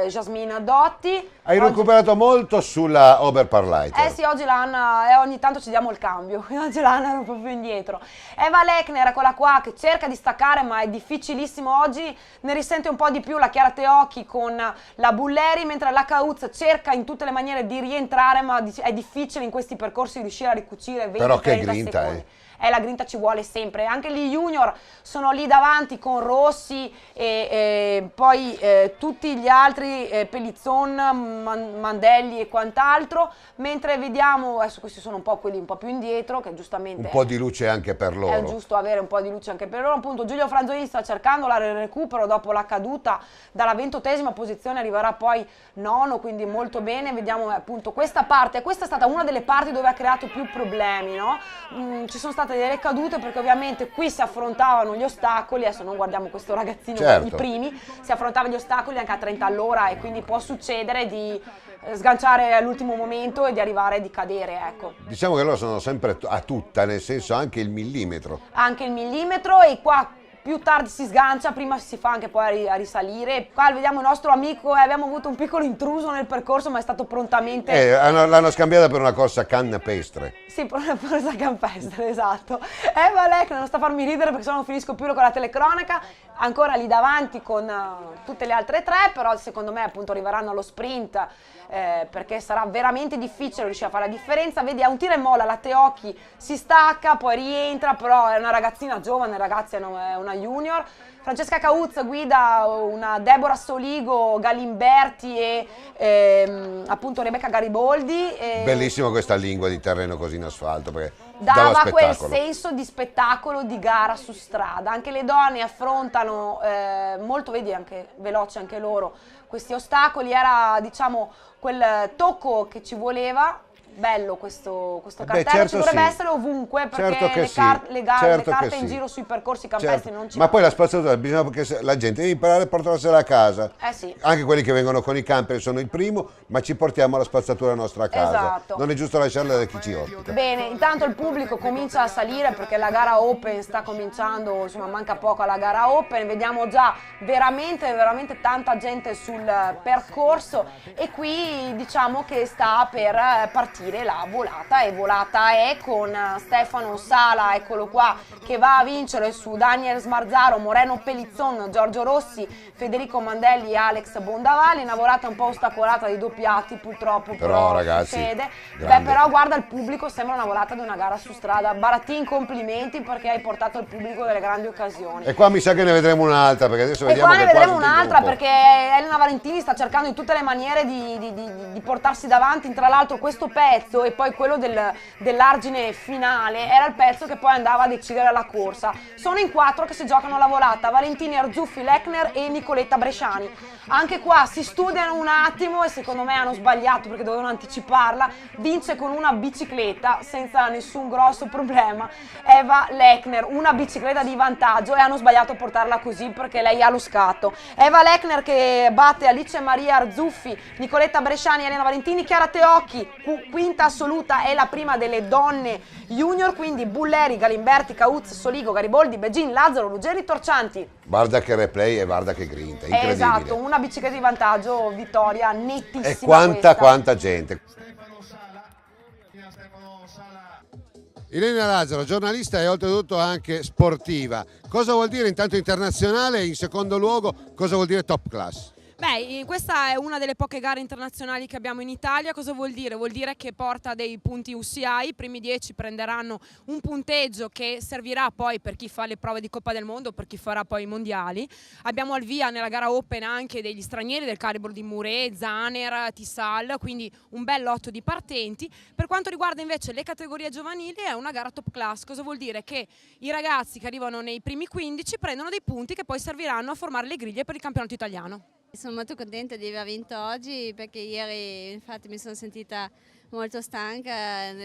Speaker 4: Jasmine Dotti.
Speaker 3: Hai recuperato molto sulla Oberparleiter.
Speaker 4: Sì, oggi ogni tanto ci diamo il cambio, oggi l'hanno proprio indietro. Eva Lechner, eccola qua, che cerca di staccare ma è difficilissimo oggi, ne risente un po' di più la Chiara Teocchi con la Bulleri, mentre la Cauzza cerca in tutte le maniere di rientrare, ma è difficile in questi percorsi riuscire a ricucire 20-30
Speaker 3: Però che grinta,
Speaker 4: secondi. La grinta ci vuole sempre, anche gli junior sono lì davanti con Rossi e poi tutti gli altri, Pelizzon, Mandelli e quant'altro, mentre vediamo, adesso questi sono un po' quelli un po' più indietro, che giustamente
Speaker 3: un po' di luce anche per loro.
Speaker 4: È giusto avere un po' di luce anche per loro, appunto Giulio Franzolini sta cercando il recupero dopo la caduta dalla 20ª posizione, arriverà poi nono, quindi molto bene, vediamo appunto questa parte, questa è stata una delle parti dove ha creato più problemi, no? Ci sono state delle cadute perché ovviamente qui si affrontavano gli ostacoli, adesso non guardiamo questo ragazzino,
Speaker 3: certo,
Speaker 4: i primi, si affrontavano gli ostacoli anche a 30 all'ora e quindi può succedere di sganciare all'ultimo momento e di arrivare di cadere, ecco.
Speaker 3: Diciamo che loro sono sempre a tutta, nel senso anche il millimetro.
Speaker 4: Anche il millimetro, e qua più tardi si sgancia, prima si fa anche poi a risalire. Qua vediamo il nostro amico, abbiamo avuto un piccolo intruso nel percorso ma è stato prontamente...
Speaker 3: L'hanno scambiata per una corsa canna-pestre.
Speaker 4: Sì, per una corsa campestre, esatto. Eva Lechner non sta a farmi ridere perché sennò non finisco più con la telecronaca, ancora lì davanti con tutte le altre tre, però secondo me appunto arriveranno allo sprint perché sarà veramente difficile riuscire a fare la differenza. Vedi, a un tiro e molla la Teocchi si stacca, poi rientra, però è una ragazzina giovane, ragazzi, è una junior. Francesca Cauzza guida una Deborah Soligo, Galimberti e appunto Rebecca Gariboldi.
Speaker 3: Bellissima questa lingua di terreno così in asfalto, perché
Speaker 4: dava quel
Speaker 3: spettacolo.
Speaker 4: senso di spettacolo di gara su strada. Anche le donne affrontano molto, vedi, anche veloci anche loro, questi ostacoli. Era, diciamo, quel tocco che ci voleva. Bello questo cartello,
Speaker 3: certo,
Speaker 4: ci dovrebbe
Speaker 3: sì,
Speaker 4: essere ovunque perché
Speaker 3: certo
Speaker 4: le
Speaker 3: certo
Speaker 4: carte
Speaker 3: sì,
Speaker 4: in giro sui percorsi campestri
Speaker 3: certo.
Speaker 4: non ci
Speaker 3: Ma
Speaker 4: vanno.
Speaker 3: poi la spazzatura bisogna che la gente deve imparare a portarsela a casa.
Speaker 4: Sì.
Speaker 3: Anche quelli che vengono con i camper sono il primo, ma ci portiamo la spazzatura nostra a casa.
Speaker 4: Esatto.
Speaker 3: Non è giusto lasciarla da chi ci ospita.
Speaker 4: Bene, intanto il pubblico comincia a salire perché la gara Open sta cominciando, insomma manca poco alla gara Open, vediamo già veramente tanta gente sul percorso e qui diciamo che sta per partire la volata. E volata è con Stefano Sala, eccolo qua, che va a vincere su Daniel Smarzaro, Moreno Pelizzon, Giorgio Rossi, Federico Mandelli e Alex Bondavali. Una volata un po' ostacolata di doppiati purtroppo, però
Speaker 3: ragazzi,
Speaker 4: succede.
Speaker 3: grande.
Speaker 4: Però guarda il pubblico, sembra una volata di una gara su strada. Barattin, complimenti perché hai portato al pubblico delle grandi occasioni.
Speaker 3: E qua mi sa che ne vedremo un'altra, perché adesso
Speaker 4: E
Speaker 3: vediamo
Speaker 4: qua ne
Speaker 3: che
Speaker 4: vedremo
Speaker 3: quasi
Speaker 4: un'altra
Speaker 3: tutto un po'.
Speaker 4: perché Elena Valentini sta cercando in tutte le maniere di portarsi davanti. Tra l'altro questo pezzo e poi quello dell'argine finale era il pezzo che poi andava a decidere la corsa. Sono in 4 che si giocano la volata: Valentini, Arzuffi, Lechner e Nicoletta Bresciani. Anche qua si studiano un attimo e secondo me hanno sbagliato perché dovevano anticiparla. Vince con una bicicletta senza nessun grosso problema Eva Lechner, una bicicletta di vantaggio, e hanno sbagliato a portarla così perché lei ha lo scatto. Eva Lechner che batte Alice Maria Arzuffi, Nicoletta Bresciani, Elena Valentini. Chiara Teocchi, quinta assoluta, è la prima delle donne junior, quindi Bulleri, Galimberti, Cauzza, Soligo, Gariboldi, Begin, Lazzaro, Ruggeri, Torcianti.
Speaker 3: Guarda che replay e guarda che grinta, incredibile.
Speaker 4: Esatto, una bicicletta di vantaggio, vittoria nettissima.
Speaker 3: E quanta gente. Ilenia Lazzaro, giornalista e oltretutto anche sportiva. Cosa vuol dire intanto internazionale e in secondo luogo cosa vuol dire top class?
Speaker 4: Beh, questa è una delle poche gare internazionali che abbiamo in Italia. Cosa vuol dire? Vuol dire che porta dei punti UCI, i primi 10 prenderanno un punteggio che servirà poi per chi fa le prove di Coppa del Mondo, per chi farà poi i mondiali. Abbiamo al via nella gara Open anche degli stranieri del calibro di Mouret, Zaner, Tissal, quindi un bel lotto di partenti. Per quanto riguarda invece le categorie giovanili è una gara top class. Cosa vuol dire? Che i ragazzi che arrivano nei primi 15 prendono dei punti che poi serviranno a formare le griglie per il campionato italiano.
Speaker 9: Sono molto contenta di aver vinto oggi perché ieri infatti mi sono sentita molto stanca,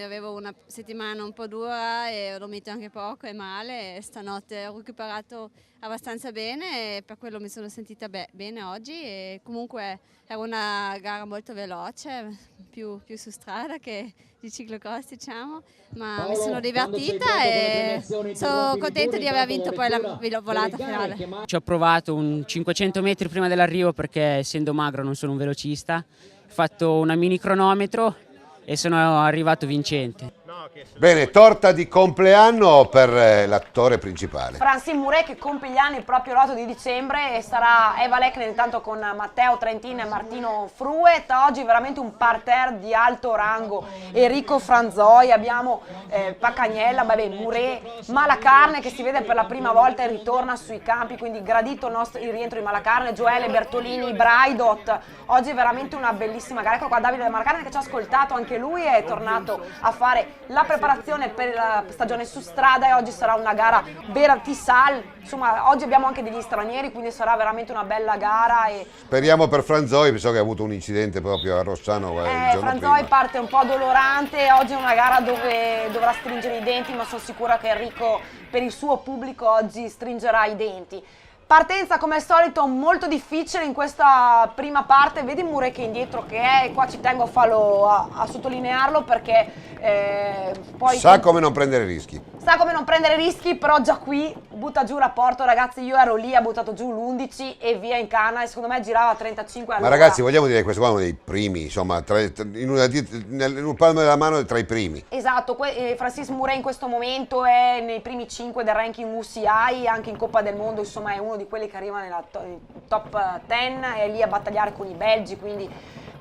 Speaker 9: avevo una settimana un po' dura e ho dormito anche poco e male. Stanotte ho recuperato abbastanza bene e per quello mi sono sentita bene oggi e comunque era una gara molto veloce, più su strada che di ciclocross diciamo, ma mi sono divertita e sono contenta di aver vinto poi la volata finale.
Speaker 10: Ci ho provato un 500 metri prima dell'arrivo perché essendo magro non sono un velocista, ho fatto una mini cronometro e sono arrivato vincente.
Speaker 3: Bene, torta di compleanno per l'attore principale.
Speaker 4: Francine Mouret che compie gli anni proprio l'8 di dicembre e sarà Eva Lechner intanto con Matteo Trentin e Martino Fruet. Oggi veramente un parterre di alto rango. Enrico Franzoi, abbiamo Pacagnella, Mouret, Malacarne che si vede per la prima volta e ritorna sui campi, quindi gradito il rientro di Malacarne, Gioele Bertolini, Braidot. Oggi è veramente una bellissima gara. Ecco qua Davide Malacarne che ci ha ascoltato, anche lui è tornato a fare la preparazione per la stagione su strada e oggi sarà una gara vera Tissal. Insomma, oggi abbiamo anche degli stranieri, quindi sarà veramente una bella gara.
Speaker 3: Speriamo per Franzoi, so che ha avuto un incidente proprio a Rossano il giorno
Speaker 4: Franzoi
Speaker 3: prima.
Speaker 4: parte un po' dolorante, oggi è una gara dove dovrà stringere i denti, ma sono sicura che Enrico per il suo pubblico oggi stringerà i denti. Partenza come al solito molto difficile in questa prima parte, vedi Mouret che indietro che è, e qua ci tengo a sottolinearlo perché poi...
Speaker 3: Sa come non prendere rischi.
Speaker 4: Sa come non prendere rischi, però già qui butta giù il rapporto, ragazzi, io ero lì, ha buttato giù l'11 e via in canna e secondo me girava a 35 all'ora.
Speaker 3: Ma ragazzi, vogliamo dire che questo qua è uno dei primi, insomma, in un palmo della mano tra i primi.
Speaker 4: Esatto, Francis Mouret in questo momento è nei primi 5 del ranking UCI, anche in Coppa del Mondo, insomma è uno di quelli che arriva nella top 10, è lì a battagliare con i belgi, quindi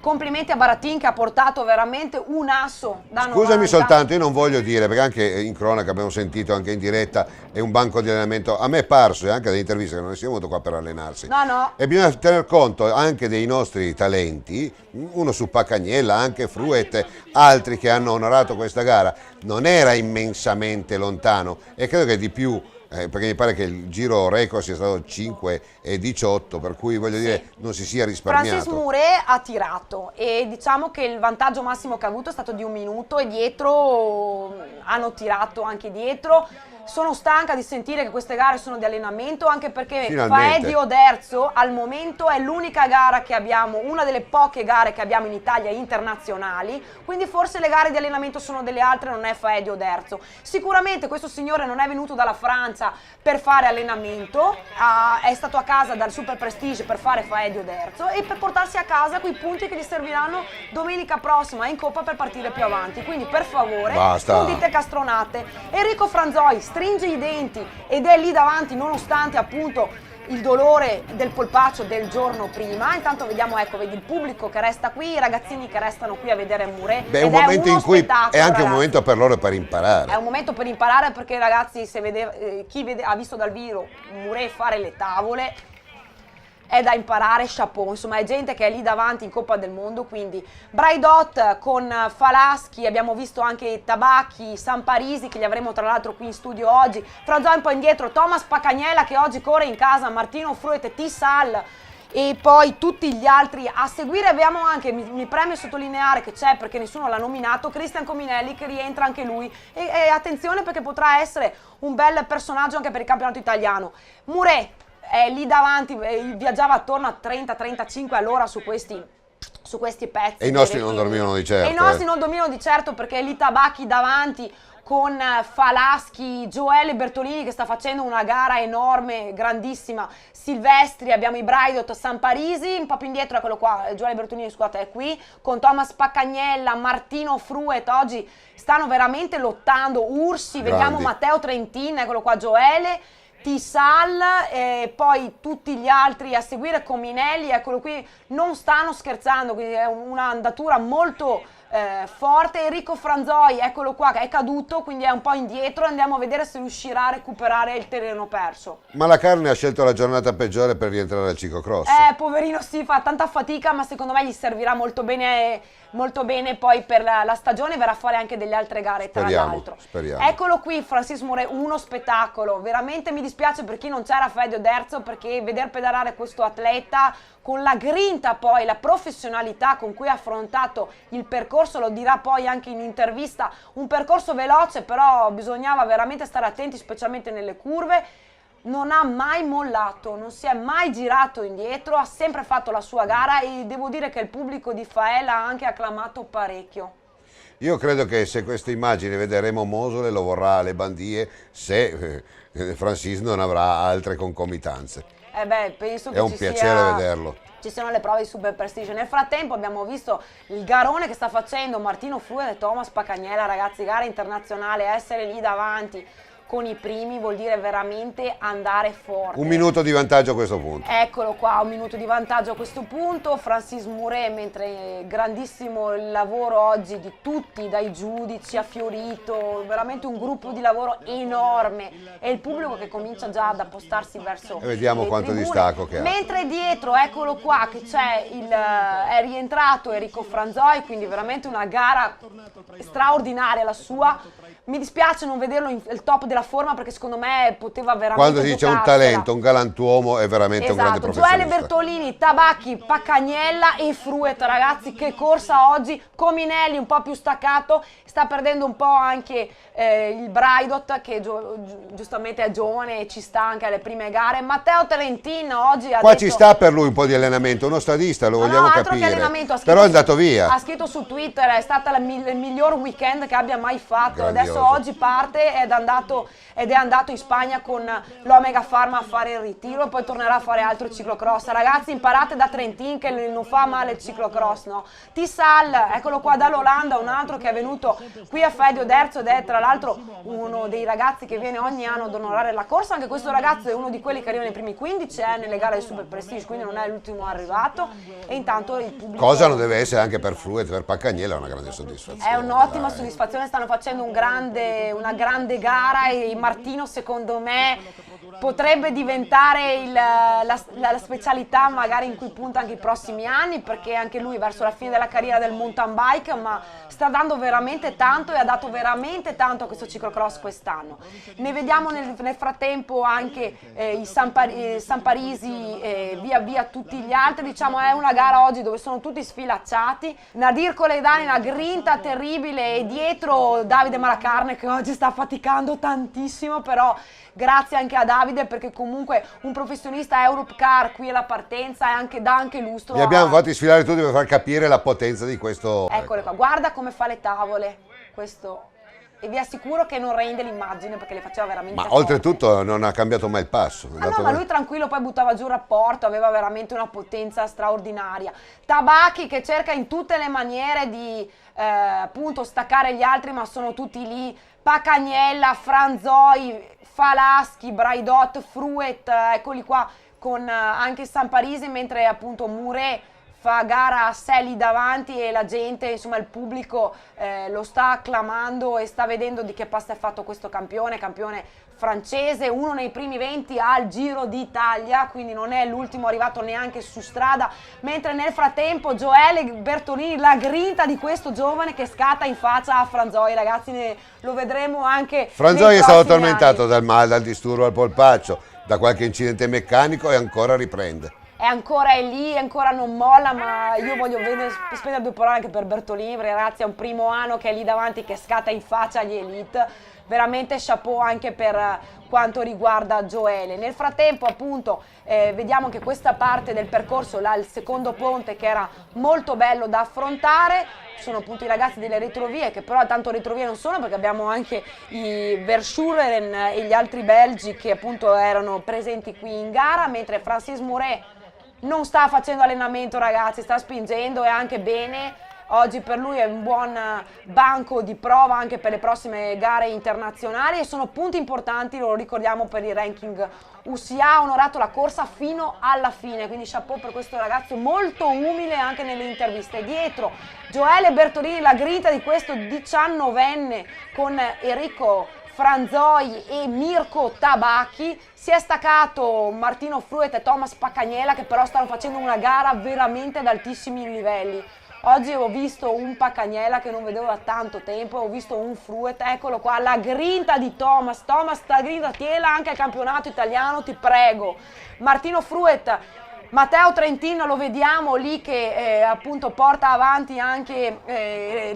Speaker 4: complimenti a Baratin che ha portato veramente un asso da 90.
Speaker 3: Scusami soltanto, io non voglio dire, perché anche in cronaca abbiamo sentito, anche in diretta, è un banco di allenamento, a me è parso, e anche dalle interviste, che non sia venuto qua per allenarsi.
Speaker 4: No.
Speaker 3: E bisogna tener conto anche dei nostri talenti, uno su Pacagnella, anche Fruet, altri che hanno onorato questa gara, non era immensamente lontano e credo che di più, perché mi pare che il giro record sia stato 5:18, per cui voglio dire non si sia risparmiato.
Speaker 4: Francis Mouret ha tirato e diciamo che il vantaggio massimo che ha avuto è stato di 1 minuto e dietro hanno tirato anche dietro. Sono stanca di sentire che queste gare sono di allenamento, anche perché Faedio Oderzo al momento è l'unica gara che abbiamo, una delle poche gare che abbiamo in Italia internazionali, quindi forse le gare di allenamento sono delle altre, non è Faedio Oderzo. Sicuramente questo signore non è venuto dalla Francia per fare allenamento, è stato a casa dal Super Prestige per fare Faedio Oderzo e per portarsi a casa quei punti che gli serviranno domenica prossima in Coppa per partire più avanti. Quindi per favore, non dite castronate. Enrico Franzoi stringe i denti ed è lì davanti nonostante appunto il dolore del polpaccio del giorno prima. Intanto vediamo, ecco, vedi il pubblico che resta qui, i ragazzini che restano qui a vedere Mouret.
Speaker 3: Beh, è un momento in cui è anche un momento per loro per imparare.
Speaker 4: È un momento per imparare perché ragazzi, se ha visto dal vivo Mouret fare le tavole, è da imparare, chapeau, insomma è gente che è lì davanti in Coppa del Mondo, quindi Braidot con Falaschi, abbiamo visto anche Tabacchi, Samparisi che li avremo tra l'altro qui in studio oggi, Franzoi un po' indietro, Thomas Pacagnella che oggi corre in casa, Martino Fruet, Tissal e poi tutti gli altri a seguire. Abbiamo anche, mi preme sottolineare che c'è, perché nessuno l'ha nominato, Cristian Cominelli che rientra anche lui e attenzione perché potrà essere un bel personaggio anche per il campionato italiano. Mouret è lì davanti, viaggiava attorno a 30-35 all'ora su questi pezzi.
Speaker 3: E i nostri non dormivano di certo.
Speaker 4: E i nostri non dormivano di certo perché lì Tabacchi davanti, con Falaschi, Gioele Bertolini che sta facendo una gara enorme, grandissima, Silvestri, abbiamo i Braidot, Samparisi, un po' più indietro, eccolo qua, Gioele Bertolini, scusate, è qui, con Thomas Paccagnella, Martino Fruet, oggi stanno veramente lottando, Ursi, vediamo Matteo Trentin, eccolo qua Gioele, Tisal e poi tutti gli altri a seguire, Cominelli, eccolo qui, non stanno scherzando, quindi è un'andatura molto forte. Enrico Franzoi, eccolo qua, che è caduto, quindi è un po' indietro, andiamo a vedere se riuscirà a recuperare il terreno perso.
Speaker 3: Ma la Carne ha scelto la giornata peggiore per rientrare al ciclocross.
Speaker 4: Poverino, sì, fa tanta fatica, ma secondo me gli servirà molto bene poi per la stagione, verrà fuori anche delle altre gare tra l'altro.
Speaker 3: Speriamo.
Speaker 4: Eccolo qui Francis Mouret, uno spettacolo, veramente mi dispiace per chi non c'era, Fede Oderzo, perché veder pedalare questo atleta con la grinta, poi la professionalità con cui ha affrontato il percorso, lo dirà poi anche in intervista, un percorso veloce, però bisognava veramente stare attenti, specialmente nelle curve. Non ha mai mollato, non si è mai girato indietro, ha sempre fatto la sua gara e devo dire che il pubblico di Fael ha anche acclamato parecchio.
Speaker 3: Io credo che se queste immagini vedremo Mosole lo vorrà alle Bandie se Francis non avrà altre concomitanze.
Speaker 4: Penso che
Speaker 3: è un piacere vederlo.
Speaker 4: Ci siano le prove di Super Prestige. Nel frattempo abbiamo visto il garone che sta facendo Martino Fruet e Thomas Paccagnella, ragazzi, gara internazionale, essere lì davanti con i primi vuol dire veramente andare forte.
Speaker 3: Un minuto di vantaggio a questo punto.
Speaker 4: Eccolo qua, un minuto di vantaggio a questo punto. Francis Mouret, mentre grandissimo il lavoro oggi di tutti, dai giudici a Fiorito, veramente un gruppo di lavoro enorme e il pubblico che comincia già ad appostarsi verso
Speaker 3: e vediamo quanto
Speaker 4: tribune.
Speaker 3: distacco che ha.
Speaker 4: Mentre dietro, eccolo qua, che c'è è rientrato Enrico Franzoi, quindi veramente una gara straordinaria la sua. Mi dispiace non vederlo al top della forma perché secondo me poteva veramente
Speaker 3: quando si dice un talento, un galantuomo è veramente un grande professionista.
Speaker 4: Gioele Bertolini, Tabacchi, Paccagnella e Fruet, ragazzi, che corsa oggi. Cominelli un po' più staccato, sta perdendo un po' anche il Braidot che giustamente è giovane e ci sta anche alle prime gare. Matteo Trentin oggi ha
Speaker 3: Qua
Speaker 4: detto,
Speaker 3: ci sta per lui un po' di allenamento, uno stadista, lo vogliamo capire, però è andato via.
Speaker 4: Ha scritto su Twitter, è stato il miglior weekend che abbia mai fatto.
Speaker 3: Grandioso.
Speaker 4: Adesso oggi parte ed è andato in Spagna con l'Omega Pharma a fare il ritiro e poi tornerà a fare altro ciclocross. Ragazzi, imparate da Trentin che non fa male il ciclocross, no? Tisal, eccolo qua dall'Olanda, un altro che è venuto qui a Fede Oderzo ed è tra l'altro uno dei ragazzi che viene ogni anno ad onorare la corsa. Anche questo ragazzo è uno di quelli che arriva nei primi 15 nelle gare del Super Prestige, quindi non è l'ultimo arrivato. E intanto il pubblico...
Speaker 3: Cosa non deve essere anche per Fruet, per Paccagnella, è una grande soddisfazione.
Speaker 4: È un'ottima soddisfazione, stanno facendo una grande gara e Martino secondo me potrebbe diventare la specialità magari in cui punta anche i prossimi anni, perché anche lui verso la fine della carriera del mountain bike, ma sta dando veramente tanto e ha dato veramente tanto a questo ciclocross quest'anno. Ne vediamo nel frattempo anche i Samparisi via via tutti gli altri. Diciamo è una gara oggi dove sono tutti sfilacciati. Nadir Coledani, una grinta terribile, e dietro Davide Malacarne che oggi sta faticando tantissimo, però grazie anche a Davide perché comunque un professionista Europcar qui alla partenza e dà anche lustro.
Speaker 3: Li abbiamo fatti sfilare tutti per far capire la potenza di questo.
Speaker 4: Eccole qua, guarda come fa le tavole, questo, e vi assicuro che non rende l'immagine perché le faceva veramente
Speaker 3: Ma
Speaker 4: forte.
Speaker 3: oltretutto non ha cambiato mai il passo.
Speaker 4: Ma lui tranquillo poi buttava giù il rapporto, aveva veramente una potenza straordinaria. Tabacchi che cerca in tutte le maniere di appunto staccare gli altri, ma sono tutti lì. Paccagnella, Franzoi, Falaschi, Braidot, Fruet, eccoli qua con anche Samparisi, mentre appunto Mouret fa gara a sé lì davanti e la gente, insomma il pubblico lo sta acclamando e sta vedendo di che pasta è fatto questo campione francese, uno nei primi 20 al Giro d'Italia, quindi non è l'ultimo arrivato neanche su strada, mentre nel frattempo Gioele Bertolini, la grinta di questo giovane che scatta in faccia a Franzoi, ragazzi, lo vedremo anche
Speaker 3: Franzoi è stato tormentato dal mal, dal disturbo al polpaccio, da qualche incidente meccanico e ancora riprende.
Speaker 4: È lì, ancora non molla, ma io voglio spendere due parole anche per Bertolini, perché ragazzi è un primo anno che è lì davanti, che scatta in faccia agli elite, veramente chapeau anche per quanto riguarda Gioele. Nel frattempo appunto vediamo che questa parte del percorso, là, il secondo ponte, che era molto bello da affrontare, sono appunto i ragazzi delle retrovie, che però tanto retrovie non sono, perché abbiamo anche i Verschuren e gli altri belgi che appunto erano presenti qui in gara, mentre Francis Mouret non sta facendo allenamento, ragazzi, sta spingendo e anche bene. Oggi per lui è un buon banco di prova anche per le prossime gare internazionali e sono punti importanti, lo ricordiamo, per il ranking UCI. Ha onorato la corsa fino alla fine, quindi chapeau per questo ragazzo molto umile anche nelle interviste. Dietro Gioele Bertolini, la grinta di questo 19enne con Enrico Franzoi e Mirko Tabacchi. Si è staccato Martino Fruet e Thomas Pacagnela, che però stanno facendo una gara veramente ad altissimi livelli. Oggi ho visto un Pacagnela che non vedevo da tanto tempo, ho visto un Fruet, eccolo qua, la grinta di Thomas, sta grinta, tiela anche al campionato italiano, ti prego. Martino Fruet, Matteo Trentin lo vediamo lì che appunto porta avanti anche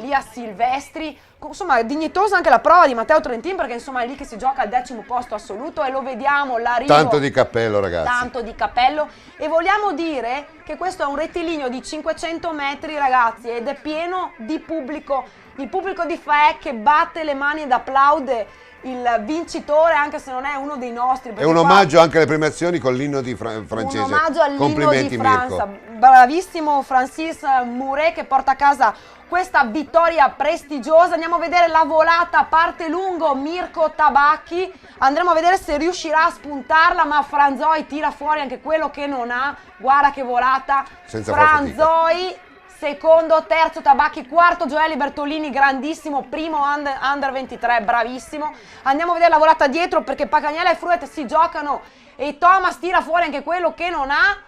Speaker 4: Lia Silvestri. Insomma, dignitosa anche la prova di Matteo Trentin, perché insomma è lì che si gioca al 10° posto assoluto e lo vediamo l'arrivo.
Speaker 3: Tanto di cappello, ragazzi.
Speaker 4: Tanto di cappello. E vogliamo dire che questo è un rettilineo di 500 metri, ragazzi, ed è pieno di pubblico. Il pubblico di Faec che batte le mani ed applaude il vincitore, anche se non è uno dei nostri.
Speaker 3: È un omaggio anche alle premiazioni con l'inno di francese.
Speaker 4: Un omaggio all'inno
Speaker 3: Complimenti,
Speaker 4: di Francia.
Speaker 3: Mirko.
Speaker 4: Bravissimo Francis Mouret che porta a casa questa vittoria prestigiosa. Andiamo a vedere la volata, parte lungo Mirko Tabacchi, andremo a vedere se riuscirà a spuntarla, ma Franzoi tira fuori anche quello che non ha. Guarda che volata.
Speaker 3: Senza far fatica.
Speaker 4: Franzoi, secondo, terzo Tabacchi, quarto Gioele Bertolini, grandissimo, primo under 23, bravissimo. Andiamo a vedere la volata dietro, perché Pacagnella e Fruet si giocano e Thomas tira fuori anche quello che non ha.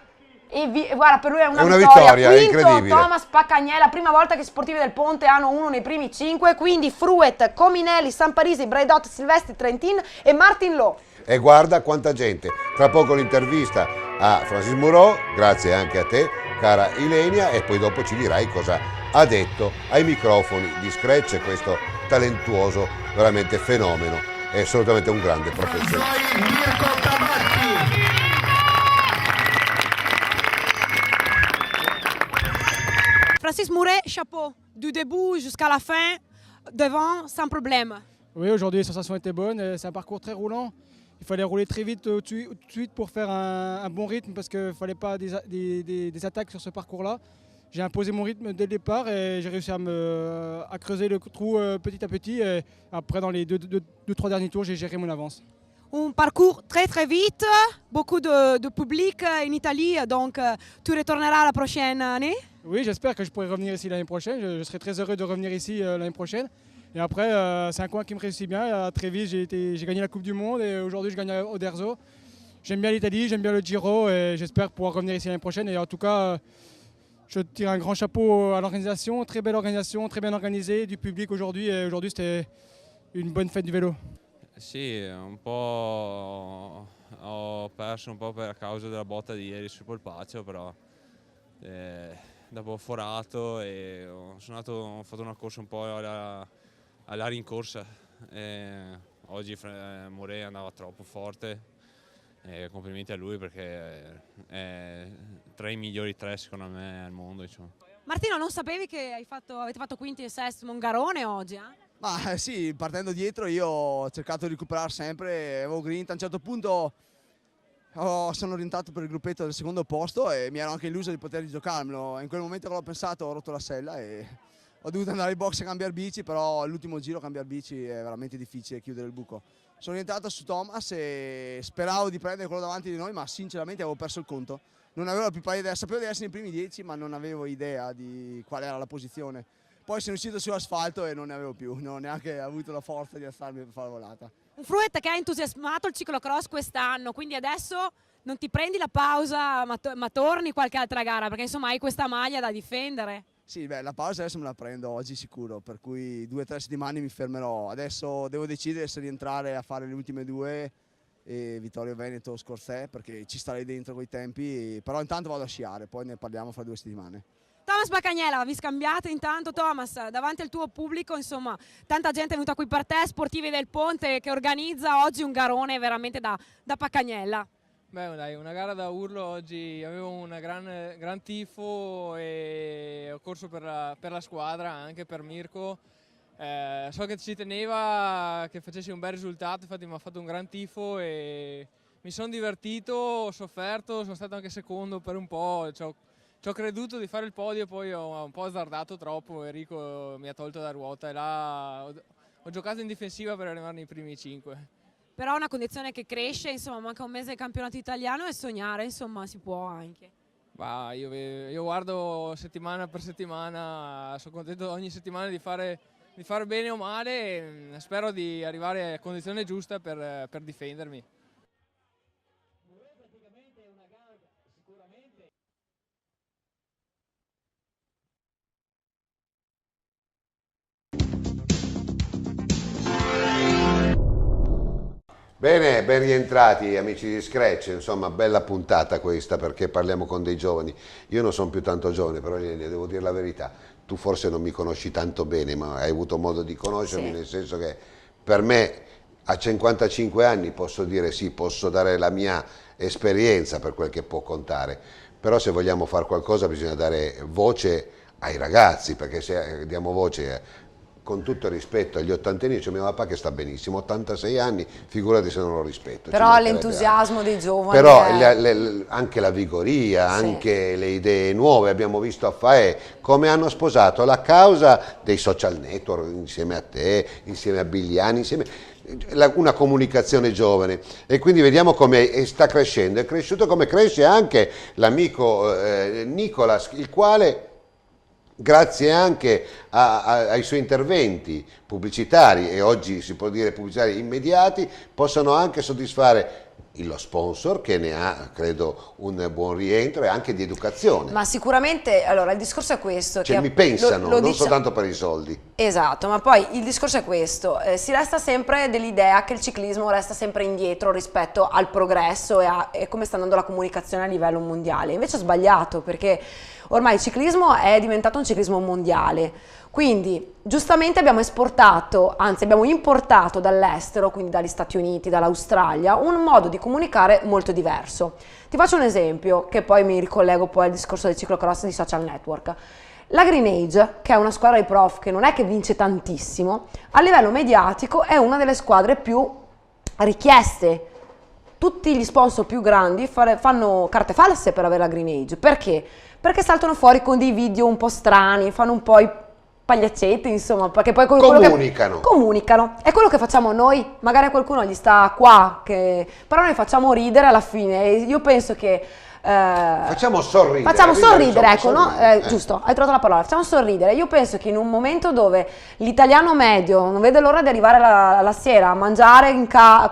Speaker 4: E guarda, per lui è una vittoria. Quinto
Speaker 3: incredibile.
Speaker 4: Thomas Pacagnella, prima volta che i sportivi del Ponte hanno uno nei primi 5, quindi Fruet, Cominelli, Samparisi, Braidot, Silvestri, Trentin e Martin Lowe.
Speaker 3: E guarda quanta gente. Tra poco l'intervista a Francis Mouret, grazie anche a te, cara Ilenia, e poi dopo ci dirai cosa ha detto ai microfoni di Scratch, questo talentuoso veramente fenomeno, è assolutamente un grande professionista.
Speaker 4: Francis Mouret, chapeau, du début jusqu'à la fin, devant, sans problème.
Speaker 11: Oui, aujourd'hui les sensations étaient bonnes, c'est un parcours très roulant. Il fallait rouler très vite tout de suite pour faire un bon rythme parce qu'il ne fallait pas des attaques sur ce parcours-là. J'ai imposé mon rythme dès le départ et j'ai réussi à creuser le trou petit à petit. Et après, dans les 2-3 derniers tours, j'ai géré mon avance.
Speaker 4: Un parcours très très vite, beaucoup de public en Italie, donc tu retourneras la prochaine année?
Speaker 11: Oui, j'espère que je pourrai revenir ici l'année prochaine. Je serai très heureux de revenir ici l'année prochaine. Et après, c'est un coin qui me réussit bien. À Trévise, j'ai gagné la Coupe du Monde et aujourd'hui, je gagne à Oderzo. J'aime bien l'Italie, j'aime bien le Giro et j'espère pouvoir revenir ici l'année prochaine. Et en tout cas, je tire un grand chapeau à l'organisation, très belle organisation, très bien organisée, du public aujourd'hui. Et aujourd'hui, c'était une bonne fête du vélo.
Speaker 12: Sì, un po' ho perso un po' per causa della botta di ieri sul Polpaccio, però dopo ho forato e ho fatto una corsa un po' alla rincorsa. Oggi Mouret andava troppo forte, complimenti a lui perché è tra i migliori 3 secondo me al mondo. Insomma.
Speaker 4: Martino, non sapevi che avete fatto quinto e sesto un garone oggi?
Speaker 13: Ma sì, partendo dietro io ho cercato di recuperare sempre, avevo grinta, a un certo punto sono orientato per il gruppetto del secondo posto e mi ero anche illuso di poter giocarmelo. In quel momento che l'ho pensato ho rotto la sella e ho dovuto andare ai box a cambiare bici, però all'ultimo giro cambiare bici è veramente difficile chiudere il buco. Sono orientato su Thomas e speravo di prendere quello davanti di noi, ma sinceramente avevo perso il conto. Non avevo la più pallida idea, sapevo di essere nei primi 10, ma non avevo idea di qual era la posizione. Poi sono uscito sull'asfalto e non ne avevo più, non ho neanche avuto la forza di alzarmi per fare la volata.
Speaker 4: Un Fruet che ha entusiasmato il ciclocross quest'anno, quindi adesso non ti prendi la pausa ma torni qualche altra gara, perché insomma hai questa maglia da difendere.
Speaker 13: Sì, beh, la pausa adesso me la prendo oggi sicuro, per cui 2 o 3 settimane mi fermerò. Adesso devo decidere se rientrare a fare le ultime 2 e Vittorio Veneto Scorzè, perché ci starei dentro coi tempi, però intanto vado a sciare, poi ne parliamo fra 2 settimane.
Speaker 4: Thomas Paccagnella, vi scambiate intanto. Thomas, davanti al tuo pubblico, insomma, tanta gente è venuta qui per te, Sportivi del Ponte, che organizza oggi un garone veramente da Paccagnella.
Speaker 14: Beh dai, una gara da urlo, oggi avevo un gran tifo e ho corso per la squadra, anche per Mirko. So che ci teneva che facessi un bel risultato, infatti mi ha fatto un gran tifo e mi sono divertito, ho sofferto, sono stato anche secondo per un po', ci ho creduto di fare il podio, poi ho un po' azzardato troppo, Enrico mi ha tolto da ruota e là ho giocato in difensiva per arrivare nei primi 5.
Speaker 4: Però è una condizione che cresce, insomma, manca un mese del campionato italiano e sognare, insomma, si può anche.
Speaker 14: Bah, io guardo settimana per settimana, sono contento ogni settimana di fare bene o male e spero di arrivare a condizione giusta per difendermi.
Speaker 3: Bene, ben rientrati amici di Scratch, insomma bella puntata questa perché parliamo con dei giovani. Io non sono più tanto giovane, però Elena, devo dire la verità, tu forse non mi conosci tanto bene, ma hai avuto modo di conoscermi,
Speaker 4: Sì.
Speaker 3: nel senso che per me a 55 anni posso dire sì, posso dare la mia esperienza per quel che può contare, però se vogliamo fare qualcosa bisogna dare voce ai ragazzi, perché se diamo voce con tutto il rispetto agli ottantenni, c'è mio papà che sta benissimo, 86 anni, figurati se non lo rispetto. ci
Speaker 4: Però
Speaker 3: mancherebbe
Speaker 4: l'entusiasmo dei giovani
Speaker 3: Però
Speaker 4: è...
Speaker 3: anche la vigoria,
Speaker 4: Sì.
Speaker 3: anche le idee nuove, abbiamo visto a FAE come hanno sposato la causa dei social network insieme a te, insieme a Bigliani, insieme una comunicazione giovane e quindi vediamo come sta crescendo, è cresciuto come cresce anche l'amico Nicolas, il quale grazie anche ai suoi interventi pubblicitari e oggi si può dire pubblicitari immediati possono anche soddisfare lo sponsor che ne ha credo un buon rientro e anche di educazione.
Speaker 4: Ma sicuramente, allora il discorso è questo.
Speaker 3: Cioè
Speaker 4: che
Speaker 3: mi pensano,
Speaker 4: lo
Speaker 3: non soltanto per i soldi.
Speaker 4: Esatto, ma poi il discorso è questo, si resta sempre dell'idea che il ciclismo resta sempre indietro rispetto al progresso e come sta andando la comunicazione a livello mondiale, invece è sbagliato perché ormai il ciclismo è diventato un ciclismo mondiale, quindi giustamente abbiamo esportato, anzi abbiamo importato dall'estero, quindi dagli Stati Uniti, dall'Australia, un modo di comunicare molto diverso. Ti faccio un esempio che poi mi ricollego poi al discorso del ciclocross di social network. La Green Age, che è una squadra di prof che non è che vince tantissimo, a livello mediatico è una delle squadre più richieste. Tutti gli sponsor più grandi fanno carte false per avere la Green Age. Perché? Perché saltano fuori con dei video un po' strani, fanno un po' i pagliaccetti, insomma, perché poi comunicano. È quello che facciamo noi, magari a qualcuno gli sta qua, però noi facciamo ridere alla fine. E io penso che
Speaker 3: facciamo sorridere.
Speaker 4: Facciamo sorridere, ecco, no?
Speaker 3: sorridere.
Speaker 4: Giusto, hai trovato la parola, facciamo sorridere. Io penso che in un momento dove l'italiano medio non vede l'ora di arrivare la sera a mangiare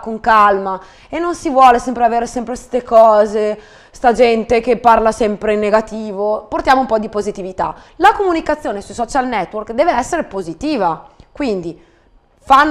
Speaker 4: con calma e non si vuole sempre avere sempre queste cose, sta gente che parla sempre in negativo, portiamo un po' di positività. La comunicazione sui social network deve essere positiva, quindi fa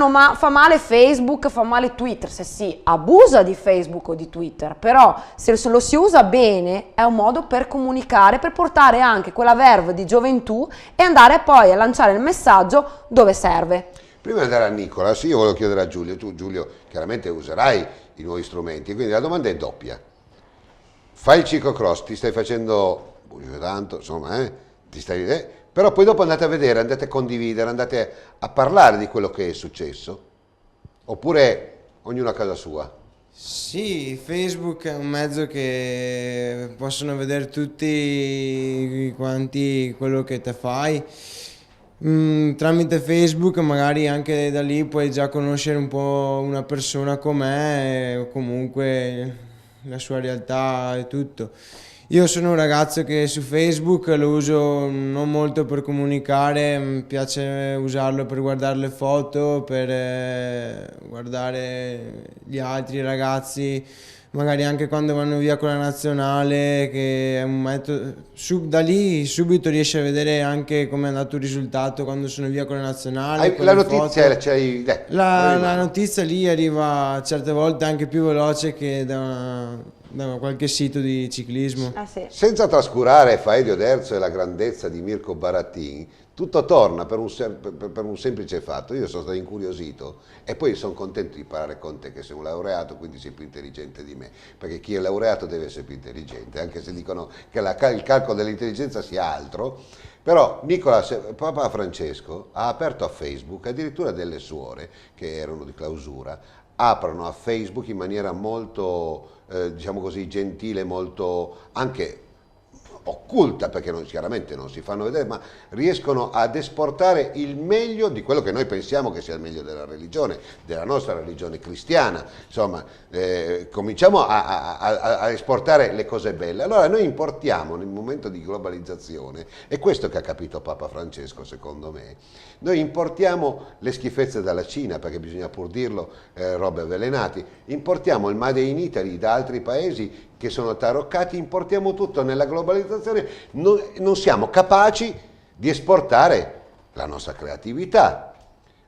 Speaker 4: male Facebook, fa male Twitter, se si abusa di Facebook o di Twitter, però se lo si usa bene è un modo per comunicare, per portare anche quella verve di gioventù e andare poi a lanciare il messaggio dove serve.
Speaker 3: Prima di andare a Nicolas, io volevo chiedere a Giulio, tu Giulio chiaramente userai i nuovi strumenti, quindi la domanda è doppia. Fai il ciclocross, ti stai facendo tanto, insomma, però poi dopo andate a vedere, andate a condividere, andate a parlare di quello che è successo? Oppure ognuno a casa sua?
Speaker 5: Sì, Facebook è un mezzo che possono vedere tutti quanti quello che te fai. Tramite Facebook magari anche da lì puoi già conoscere un po' una persona com'è o comunque la sua realtà e tutto. Io sono un ragazzo che su Facebook lo uso non molto per comunicare, mi piace usarlo per guardare le foto, per guardare gli altri ragazzi, magari anche quando vanno via con la nazionale, che è un metodo, da lì subito riesci a vedere anche come è andato il risultato quando sono via con la nazionale.
Speaker 3: La notizia c'hai...
Speaker 5: La notizia lì arriva certe volte anche più veloce che da qualche sito di ciclismo.
Speaker 3: Senza trascurare Faedio Derzo e la grandezza di Mirko Barattin, tutto torna per un semplice fatto. Io sono stato incuriosito e poi sono contento di parlare con te che sei un laureato, quindi sei più intelligente di me, perché chi è laureato deve essere più intelligente, anche se dicono che il calcolo dell'intelligenza sia altro. Però Papa Francesco ha aperto a Facebook, addirittura delle suore che erano di clausura, aprono a Facebook in maniera molto, diciamo così, gentile, molto anche occulta, perché chiaramente non si fanno vedere, ma riescono ad esportare il meglio di quello che noi pensiamo che sia il meglio della religione, della nostra religione cristiana. Insomma, cominciamo a esportare le cose belle. Allora noi importiamo nel momento di globalizzazione, è questo che ha capito Papa Francesco secondo me, noi importiamo le schifezze dalla Cina, perché bisogna pur dirlo, robe avvelenate, importiamo il Made in Italy da altri paesi che sono taroccati, importiamo tutto nella globalizzazione, non siamo capaci di esportare la nostra creatività,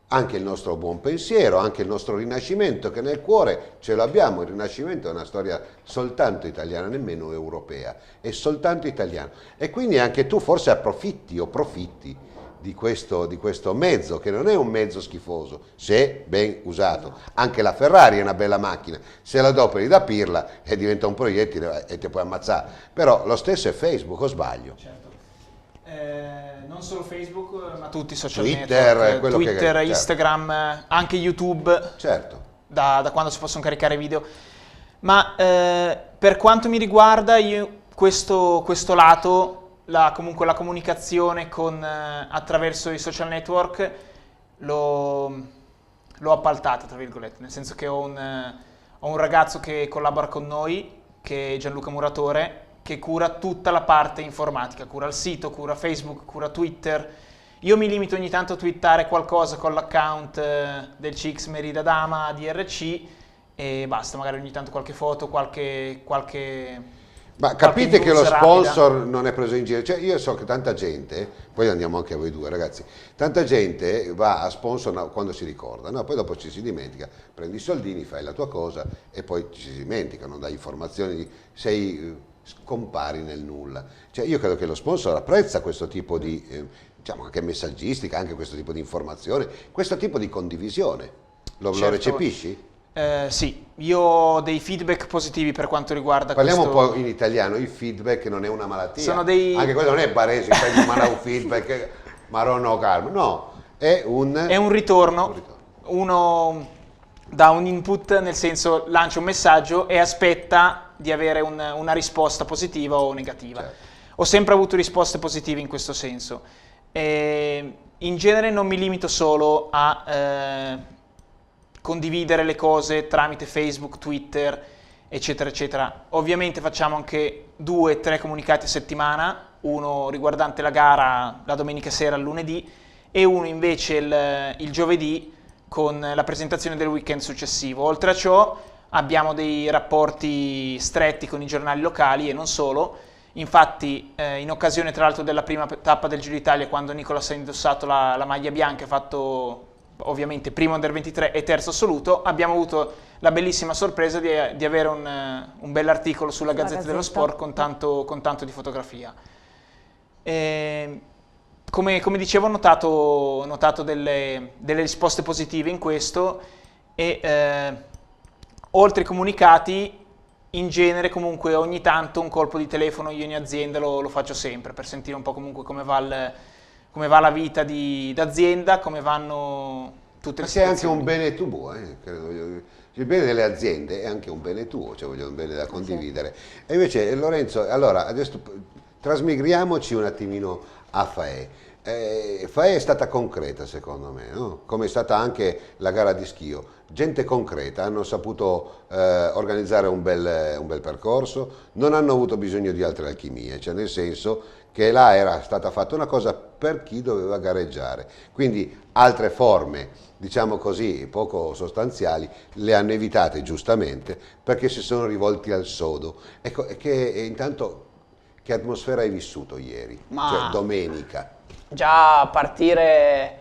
Speaker 3: anche il nostro buon pensiero, anche il nostro Rinascimento, che nel cuore ce l'abbiamo. Il Rinascimento è una storia soltanto italiana, nemmeno europea, è soltanto italiano. E quindi anche tu forse profitti di questo mezzo, che non è un mezzo schifoso, se ben usato. Anche la Ferrari è una bella macchina, se la adoperi da pirla e diventa un proiettile e ti puoi ammazzare. Però lo stesso è Facebook, o sbaglio?
Speaker 6: Certo. Non solo Facebook, ma tutti i social
Speaker 3: Twitter,
Speaker 6: network, Twitter,
Speaker 3: certo.
Speaker 6: Instagram, anche YouTube,
Speaker 3: certo.
Speaker 6: da quando si possono caricare video. Ma per quanto mi riguarda, io questo lato, comunque la comunicazione attraverso i social network l'ho appaltata, tra virgolette, nel senso che ho un ragazzo che collabora con noi, che è Gianluca Muratore, che cura tutta la parte informatica, cura il sito, cura Facebook, cura Twitter. Io mi limito ogni tanto a twittare qualcosa con l'account del CX Merida Dama DRC e basta, magari ogni tanto qualche foto, qualche
Speaker 3: ma capite che lo
Speaker 6: news
Speaker 3: sponsor
Speaker 6: rapida.
Speaker 3: non è preso in giro, cioè io so che tanta gente, poi andiamo anche a voi due ragazzi, tanta gente va a sponsor quando si ricorda, no? Poi dopo ci si dimentica, prendi i soldini, fai la tua cosa e poi ci si dimentica, non dai informazioni, scompari nel nulla. Cioè io credo che lo sponsor apprezza questo tipo di, diciamo anche messaggistica, anche questo tipo di informazione, questo tipo di condivisione. Lo recepisci?
Speaker 6: Sì, io ho dei feedback positivi per quanto riguarda
Speaker 3: Parliamo
Speaker 6: questo.
Speaker 3: un po' in italiano, il feedback non è una malattia.
Speaker 6: Sono dei...
Speaker 3: Anche quello non è Baresi, prendi un feedback, Marono calmo, no, è un
Speaker 6: ritorno. Uno dà un input, nel senso lancia un messaggio e aspetta di avere una risposta positiva o negativa.
Speaker 3: Certo.
Speaker 6: Ho sempre avuto risposte positive in questo senso. In genere non mi limito solo a condividere le cose tramite Facebook, Twitter, eccetera, eccetera. Ovviamente facciamo anche 2-3 comunicati a settimana, uno riguardante la gara la domenica sera al lunedì e uno invece il giovedì con la presentazione del weekend successivo. Oltre a ciò abbiamo dei rapporti stretti con i giornali locali e non solo. Infatti in occasione tra l'altro della prima tappa del Giro d'Italia, quando Nicolas ha indossato la maglia bianca e fatto ovviamente primo under 23 e terzo assoluto, abbiamo avuto la bellissima sorpresa di avere un bell'articolo sulla Gazzetta dello Sport con tanto di fotografia. Come dicevo, ho notato delle risposte positive in questo e oltre ai comunicati, in genere comunque ogni tanto un colpo di telefono io in azienda lo faccio sempre per sentire un po' comunque come va la vita d'azienda, come vanno tutte le situazioni.
Speaker 3: Ma sei anche un bene tuo, credo. Il bene delle aziende è anche un bene tuo, cioè voglio un bene da condividere. E invece Lorenzo, allora adesso trasmigriamoci un attimino a Faè. Faè è stata concreta secondo me, no? Come è stata anche la gara di Schio. Gente concreta, hanno saputo organizzare un bel percorso, non hanno avuto bisogno di altre alchimie, cioè nel senso che là era stata fatta una cosa per chi doveva gareggiare, quindi altre forme, diciamo così, poco sostanziali, le hanno evitate giustamente perché si sono rivolti al sodo. Ecco, intanto che atmosfera hai vissuto ieri, cioè domenica?
Speaker 7: Già partire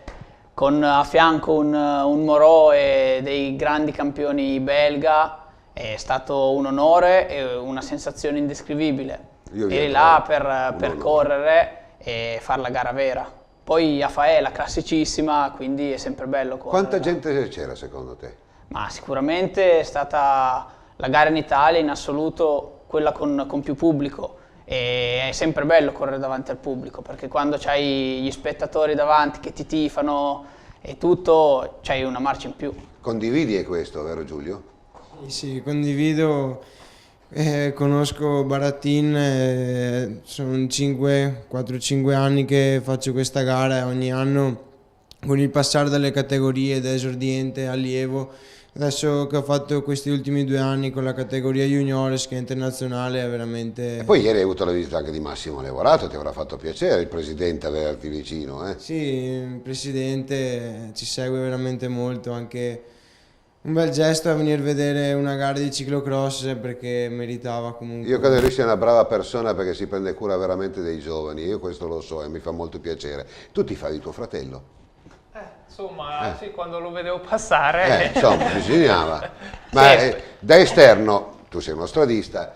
Speaker 7: con a fianco un Moreau e dei grandi campioni belga È stato un onore e una sensazione indescrivibile.
Speaker 3: Io vi
Speaker 7: Eri
Speaker 3: adoro.
Speaker 7: là
Speaker 3: Un
Speaker 7: per
Speaker 3: onore.
Speaker 7: correre e fare la gara vera. Poi a Faela, classicissima, quindi è sempre bello correre.
Speaker 3: Quanta gente c'era secondo te?
Speaker 7: Ma sicuramente è stata la gara in Italia in assoluto quella con più pubblico, e è sempre bello correre davanti al pubblico, perché quando c'hai gli spettatori davanti che ti tifano e tutto, c'hai una marcia in più.
Speaker 3: Condividi questo, vero Giulio?
Speaker 5: Sì, condivido, conosco Baratin, sono 4-5 anni che faccio questa gara e ogni anno con il passare dalle categorie da esordiente a allievo, adesso che ho fatto questi ultimi 2 anni con la categoria juniores che è internazionale è veramente...
Speaker 3: E poi ieri hai avuto la visita anche di Massimo Levorato, ti avrà fatto piacere il presidente averti vicino, eh?
Speaker 5: Sì, il presidente ci segue veramente molto, anche un bel gesto a venire a vedere una gara di ciclocross perché meritava comunque.
Speaker 3: Io credo che lui sia una brava persona perché si prende cura veramente dei giovani, io questo lo so e mi fa molto piacere. Tu ti fai di tuo fratello?
Speaker 8: Insomma, sì, quando lo vedevo passare...
Speaker 3: Insomma, bisognava. Ma
Speaker 8: Sì.
Speaker 3: Da esterno, tu sei uno stradista,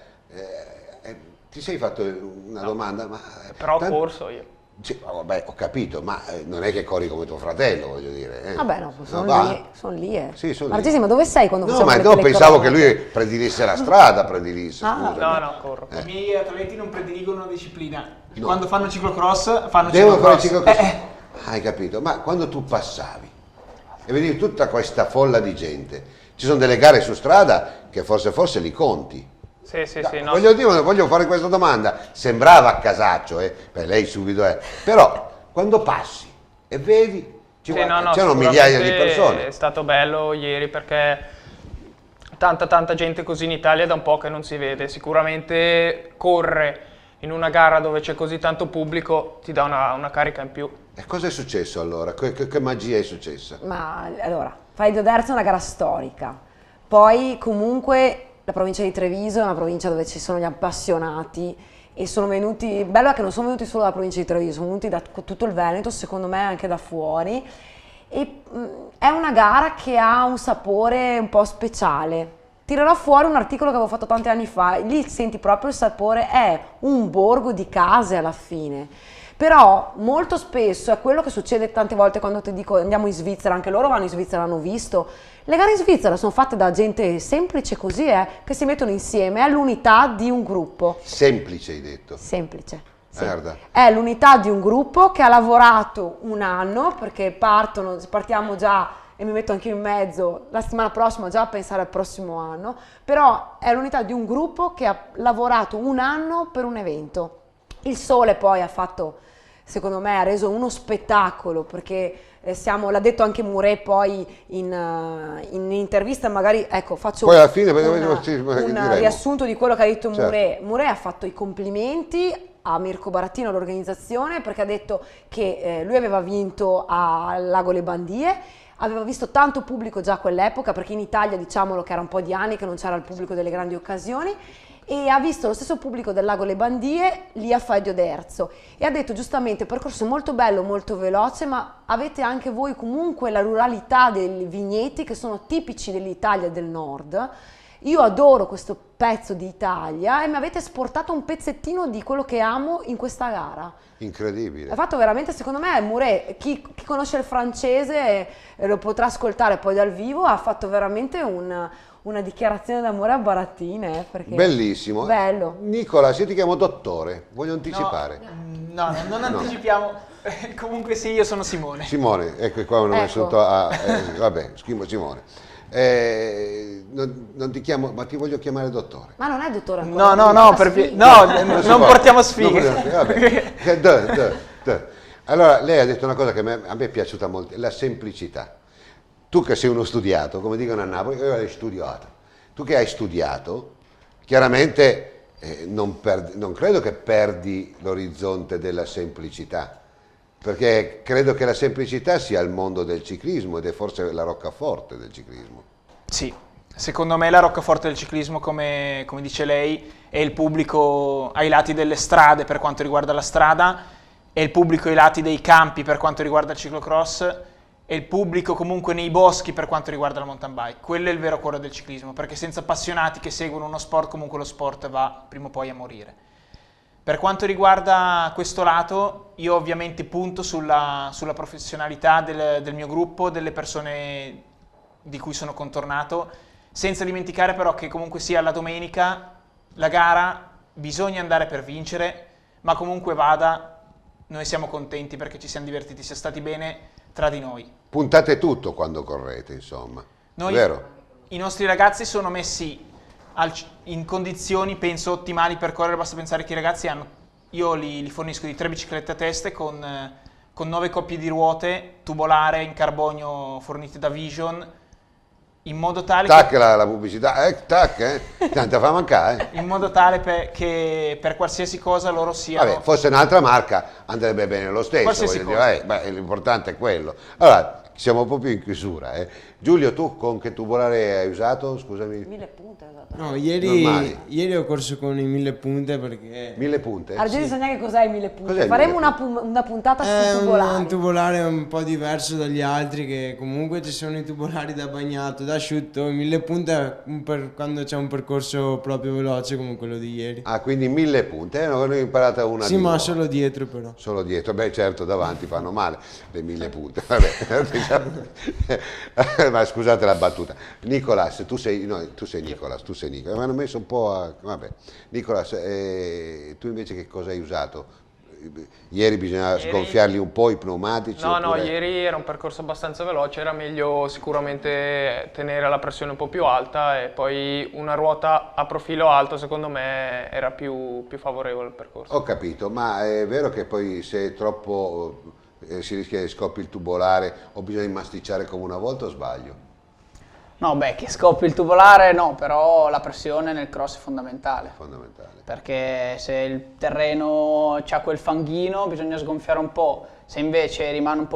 Speaker 3: ti sei fatto una domanda? Ma,
Speaker 8: Però ho corso io.
Speaker 3: Sì, vabbè, ho capito, ma non è che corri come tuo fratello, voglio dire.
Speaker 4: Vabbè, no, sono
Speaker 3: va?
Speaker 4: lì. Sono lì.
Speaker 3: Sì, sono lì.
Speaker 4: Martesimo, dove sei quando
Speaker 3: No,
Speaker 4: facciamo
Speaker 3: ma
Speaker 4: le
Speaker 3: no, pensavo che
Speaker 4: telecronache?
Speaker 3: lui predilisse la strada, predilisse,
Speaker 4: Ah.
Speaker 3: scusami.
Speaker 6: No, corro. I miei atleti non prediligono una disciplina.
Speaker 3: No.
Speaker 6: Quando fanno ciclocross, fanno
Speaker 3: Devono fare il
Speaker 6: ciclocross.
Speaker 3: ciclocross. Hai capito? Ma quando tu passavi e vedevi tutta questa folla di gente, ci sono delle gare su strada che forse li conti.
Speaker 8: Sì, no.
Speaker 3: Voglio fare questa domanda, sembrava a casaccio, beh, lei subito è, però quando passi e vedi, c'erano migliaia di persone.
Speaker 8: È stato bello ieri perché tanta gente così in Italia da un po' che non si vede. Sicuramente corre in una gara dove c'è così tanto pubblico ti dà una carica in più.
Speaker 3: E cosa è successo allora? Che magia è successa?
Speaker 4: Ma allora, Fai di Oderzo è una gara storica, poi comunque la provincia di Treviso è una provincia dove ci sono gli appassionati e sono venuti, bello è che non sono venuti solo dalla provincia di Treviso, sono venuti da tutto il Veneto, secondo me anche da fuori, e è una gara che ha un sapore un po' speciale. Tirerò fuori un articolo che avevo fatto tanti anni fa, lì senti proprio il sapore, è un borgo di case alla fine. Però molto spesso è quello che succede tante volte quando ti dico andiamo in Svizzera, anche loro vanno in Svizzera, hanno visto. Le gare in Svizzera sono fatte da gente semplice così, che si mettono insieme, è l'unità di un gruppo.
Speaker 3: Semplice hai detto.
Speaker 4: Semplice. Sì.
Speaker 3: Guarda.
Speaker 4: È l'unità di un gruppo che ha lavorato un anno, perché partiamo già, e mi metto anche in mezzo, la settimana prossima già a pensare al prossimo anno, però è l'unità di un gruppo che ha lavorato un anno per un evento. Il sole poi ha fatto, secondo me, ha reso uno spettacolo, perché l'ha detto anche Mouret poi in intervista, magari, ecco, faccio
Speaker 3: Poi alla fine
Speaker 4: un riassunto di quello che ha detto
Speaker 3: Certo.
Speaker 4: Mouret. Mouret ha fatto i complimenti a Mirko Barattino, all'organizzazione, perché ha detto che lui aveva vinto al Lago Le Bandie, aveva visto tanto pubblico già a quell'epoca, perché in Italia diciamolo che era un po' di anni che non c'era il pubblico delle grandi occasioni, e ha visto lo stesso pubblico del Lago Le Bandie lì a Fai di Oderzo e ha detto giustamente percorso molto bello, molto veloce, ma avete anche voi comunque la ruralità dei vigneti che sono tipici dell'Italia del nord. Io adoro questo pezzo di Italia e mi avete esportato un pezzettino di quello che amo in questa gara.
Speaker 3: Incredibile.
Speaker 4: Ha fatto veramente, secondo me, Mouret, chi conosce il francese lo potrà ascoltare poi dal vivo, ha fatto veramente una dichiarazione d'amore a Barattine. Perché
Speaker 3: Bellissimo.
Speaker 4: Bello.
Speaker 3: Nicola, se ti chiamo dottore, voglio anticipare.
Speaker 6: No, non anticipiamo. Comunque sì, io sono Simone.
Speaker 3: Simone, ecco qua una
Speaker 4: Ecco.
Speaker 3: vabbè, scrivo Simone. Non ti chiamo, ma ti voglio chiamare dottore.
Speaker 4: Ma non è dottore
Speaker 6: No,
Speaker 4: ancora.
Speaker 6: non portiamo sfighe.
Speaker 3: Vabbè. Allora, lei ha detto una cosa che a me è piaciuta molto, la semplicità. Tu che sei uno studiato, come dicono a Napoli, io l'hai studiato. Tu che hai studiato, chiaramente non credo che perdi l'orizzonte della semplicità, perché credo che la semplicità sia il mondo del ciclismo ed è forse la roccaforte del ciclismo.
Speaker 6: Sì, secondo me la roccaforte del ciclismo, come dice lei, è il pubblico ai lati delle strade per quanto riguarda la strada, è il pubblico ai lati dei campi per quanto riguarda il ciclocross, e il pubblico comunque nei boschi per quanto riguarda la mountain bike. Quello è il vero cuore del ciclismo, perché senza appassionati che seguono uno sport, comunque lo sport va prima o poi a morire. Per quanto riguarda questo lato, io ovviamente punto sulla professionalità del mio gruppo, delle persone di cui sono contornato, senza dimenticare però che comunque sia la domenica, la gara, bisogna andare per vincere, ma comunque vada, noi siamo contenti perché ci siamo divertiti, siamo stati bene tra di noi.
Speaker 3: Puntate tutto quando correte, insomma.
Speaker 6: Noi,
Speaker 3: vero?
Speaker 6: I nostri ragazzi sono messi in condizioni, penso, ottimali per correre. Basta pensare che i ragazzi io li fornisco di 3 biciclette a teste con 9 coppie di ruote, tubolare in carbonio fornite da Vision, in modo tale
Speaker 3: tac, la pubblicità, tanta fa mancare.
Speaker 6: In modo tale che per qualsiasi cosa loro siano...
Speaker 3: Vabbè, fosse un'altra marca andrebbe bene lo stesso, l'importante è quello. Allora, siamo un po' più in chiusura. Giulio, tu con che tubolare hai usato? Scusami.
Speaker 4: 1000 punte.
Speaker 5: No, ieri ho corso con i 1000 punte perché...
Speaker 3: 1000 punte?
Speaker 4: Argenti, sa neanche cos'è i 1000 punte.
Speaker 3: Cos'è
Speaker 4: Faremo una puntata su tubolari.
Speaker 5: Un tubolare un po' diverso dagli altri, che comunque ci sono i tubolari da bagnato, da asciutto. I 1000 punte per quando c'è un percorso proprio veloce come quello di ieri.
Speaker 3: Ah, quindi 1000 punte, non ho imparata una
Speaker 5: sì,
Speaker 3: di
Speaker 5: ma
Speaker 3: nuovo.
Speaker 5: solo dietro però.
Speaker 3: Solo dietro, beh certo, davanti fanno male le 1000 punte. Vabbè, diciamo. Ma scusate la battuta. Nicolas, tu sei Nicolas, mi hanno messo un po' a... Vabbè. Nicolas, tu invece che cosa hai usato? Ieri bisognava sgonfiarli un po' i pneumatici?
Speaker 8: No, ieri era un percorso abbastanza veloce, era meglio sicuramente tenere la pressione un po' più alta e poi una ruota a profilo alto secondo me era più favorevole al percorso.
Speaker 3: Ho capito, ma è vero che poi se è troppo si rischia che scoppi il tubolare o bisogna masticciare come una volta o sbaglio?
Speaker 7: No, beh, che scoppi il tubolare no, però la pressione nel cross è fondamentale. Perché se il terreno c'ha quel fanghino bisogna sgonfiare un po', se invece rimane un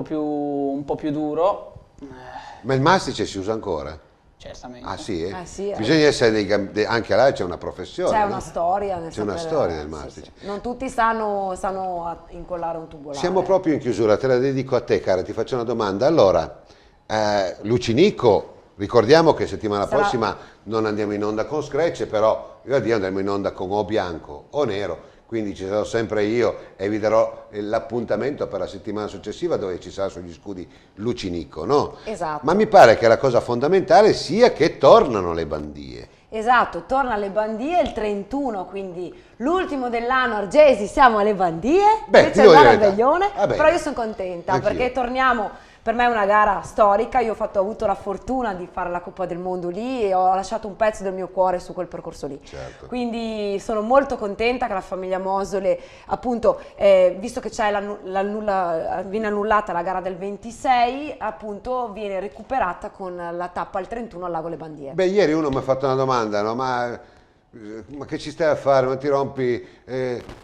Speaker 7: po' più duro...
Speaker 3: Ma il mastice si usa ancora?
Speaker 7: Certamente.
Speaker 3: Ah sì?
Speaker 4: Sì,
Speaker 3: bisogna essere anche là c'è una professione.
Speaker 4: C'è una storia.
Speaker 3: C'è una storia del mastice.
Speaker 4: Sì. Non tutti sanno incollare un tubolare.
Speaker 3: Siamo proprio in chiusura, te la dedico a te cara, ti faccio una domanda. Allora, Lucinico, ricordiamo che settimana prossima non andiamo in onda con Scratch, però andiamo in onda con o bianco o nero, quindi ci sarò sempre io e vi darò l'appuntamento per la settimana successiva dove ci sarà sugli scudi Lucinico, no?
Speaker 4: Esatto.
Speaker 3: Ma mi pare che la cosa fondamentale sia che tornano le bandie.
Speaker 4: Esatto, torna alle bandie il 31, quindi l'ultimo dell'anno Argesi, siamo alle bandie, c'è il Maraviglione, però io sono contenta perché torniamo. Per me è una gara storica, io ho avuto la fortuna di fare la Coppa del Mondo lì e ho lasciato un pezzo del mio cuore su quel percorso lì.
Speaker 3: Certo.
Speaker 4: Quindi sono molto contenta che la famiglia Mosole, appunto, visto che viene annullata la gara del 26, appunto viene recuperata con la tappa al 31 al Lago Le Bandie.
Speaker 3: Beh, ieri uno mi ha fatto una domanda, no? Ma che ci stai a fare? Ma ti rompi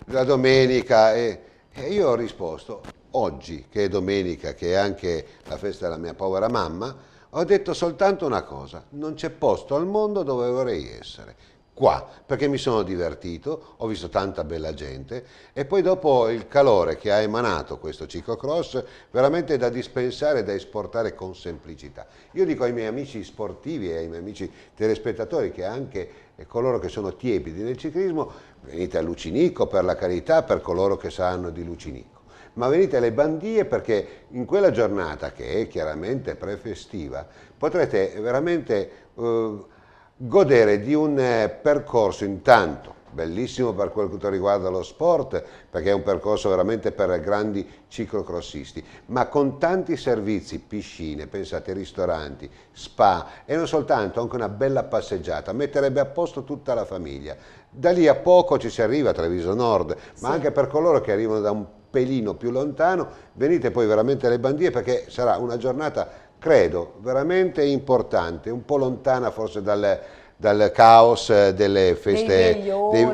Speaker 3: la domenica? E io ho risposto... Oggi, che è domenica, che è anche la festa della mia povera mamma, ho detto soltanto una cosa: non c'è posto al mondo dove vorrei essere. Qua, perché mi sono divertito, ho visto tanta bella gente e poi dopo il calore che ha emanato questo ciclocross, veramente da dispensare e da esportare con semplicità. Io dico ai miei amici sportivi e ai miei amici telespettatori, che anche coloro che sono tiepidi nel ciclismo, venite a Lucinico per la carità, per coloro che sanno di Lucinico. Ma venite alle bandie perché in quella giornata, che è chiaramente prefestiva, potrete veramente godere di un percorso intanto bellissimo per quanto riguarda lo sport, perché è un percorso veramente per grandi ciclocrossisti, ma con tanti servizi, piscine, pensate, ristoranti, spa e non soltanto, anche una bella passeggiata, metterebbe a posto tutta la famiglia. Da lì a poco ci si arriva a Treviso Nord, ma anche per coloro che arrivano da un pelino più lontano, venite poi veramente alle bandie perché sarà una giornata, credo, veramente importante, un po' lontana forse dal caos delle feste,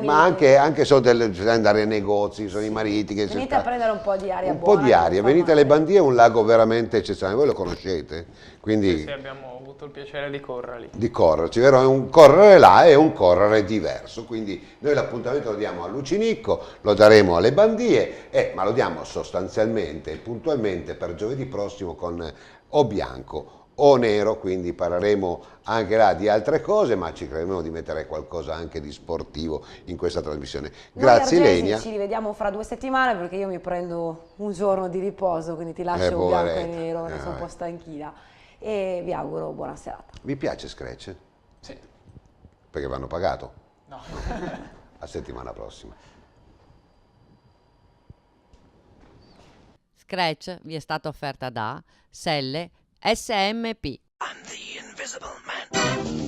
Speaker 3: ma anche sono andare ai negozi, sono i mariti che
Speaker 4: venite a prendere un po' di aria
Speaker 3: buona. Un po' di aria, venite alle bandie, è un lago veramente eccezionale, voi lo conoscete? Quindi
Speaker 8: sì, abbiamo avuto il piacere di correre lì.
Speaker 3: Di correrci, vero? È un correre là e un correre diverso, quindi noi l'appuntamento lo diamo a Lucinico, lo daremo alle bandie, ma lo diamo sostanzialmente e puntualmente per giovedì prossimo con o bianco o nero, quindi parleremo anche là di altre cose, ma ci crederemo di mettere qualcosa anche di sportivo in questa trasmissione. Grazie
Speaker 4: Noi argesi
Speaker 3: Ilenia.
Speaker 4: ci rivediamo fra 2 settimane perché io mi prendo un giorno di riposo, quindi ti lascio un bianco e nero, ne sono un po' stanchina e vi auguro buona serata.
Speaker 3: Vi piace Scratch?
Speaker 6: Sì.
Speaker 3: Perché vanno pagato?
Speaker 6: No.
Speaker 3: A settimana prossima.
Speaker 1: Scratch vi è stata offerta da Selle SMP.
Speaker 2: I'm the Invisible Man.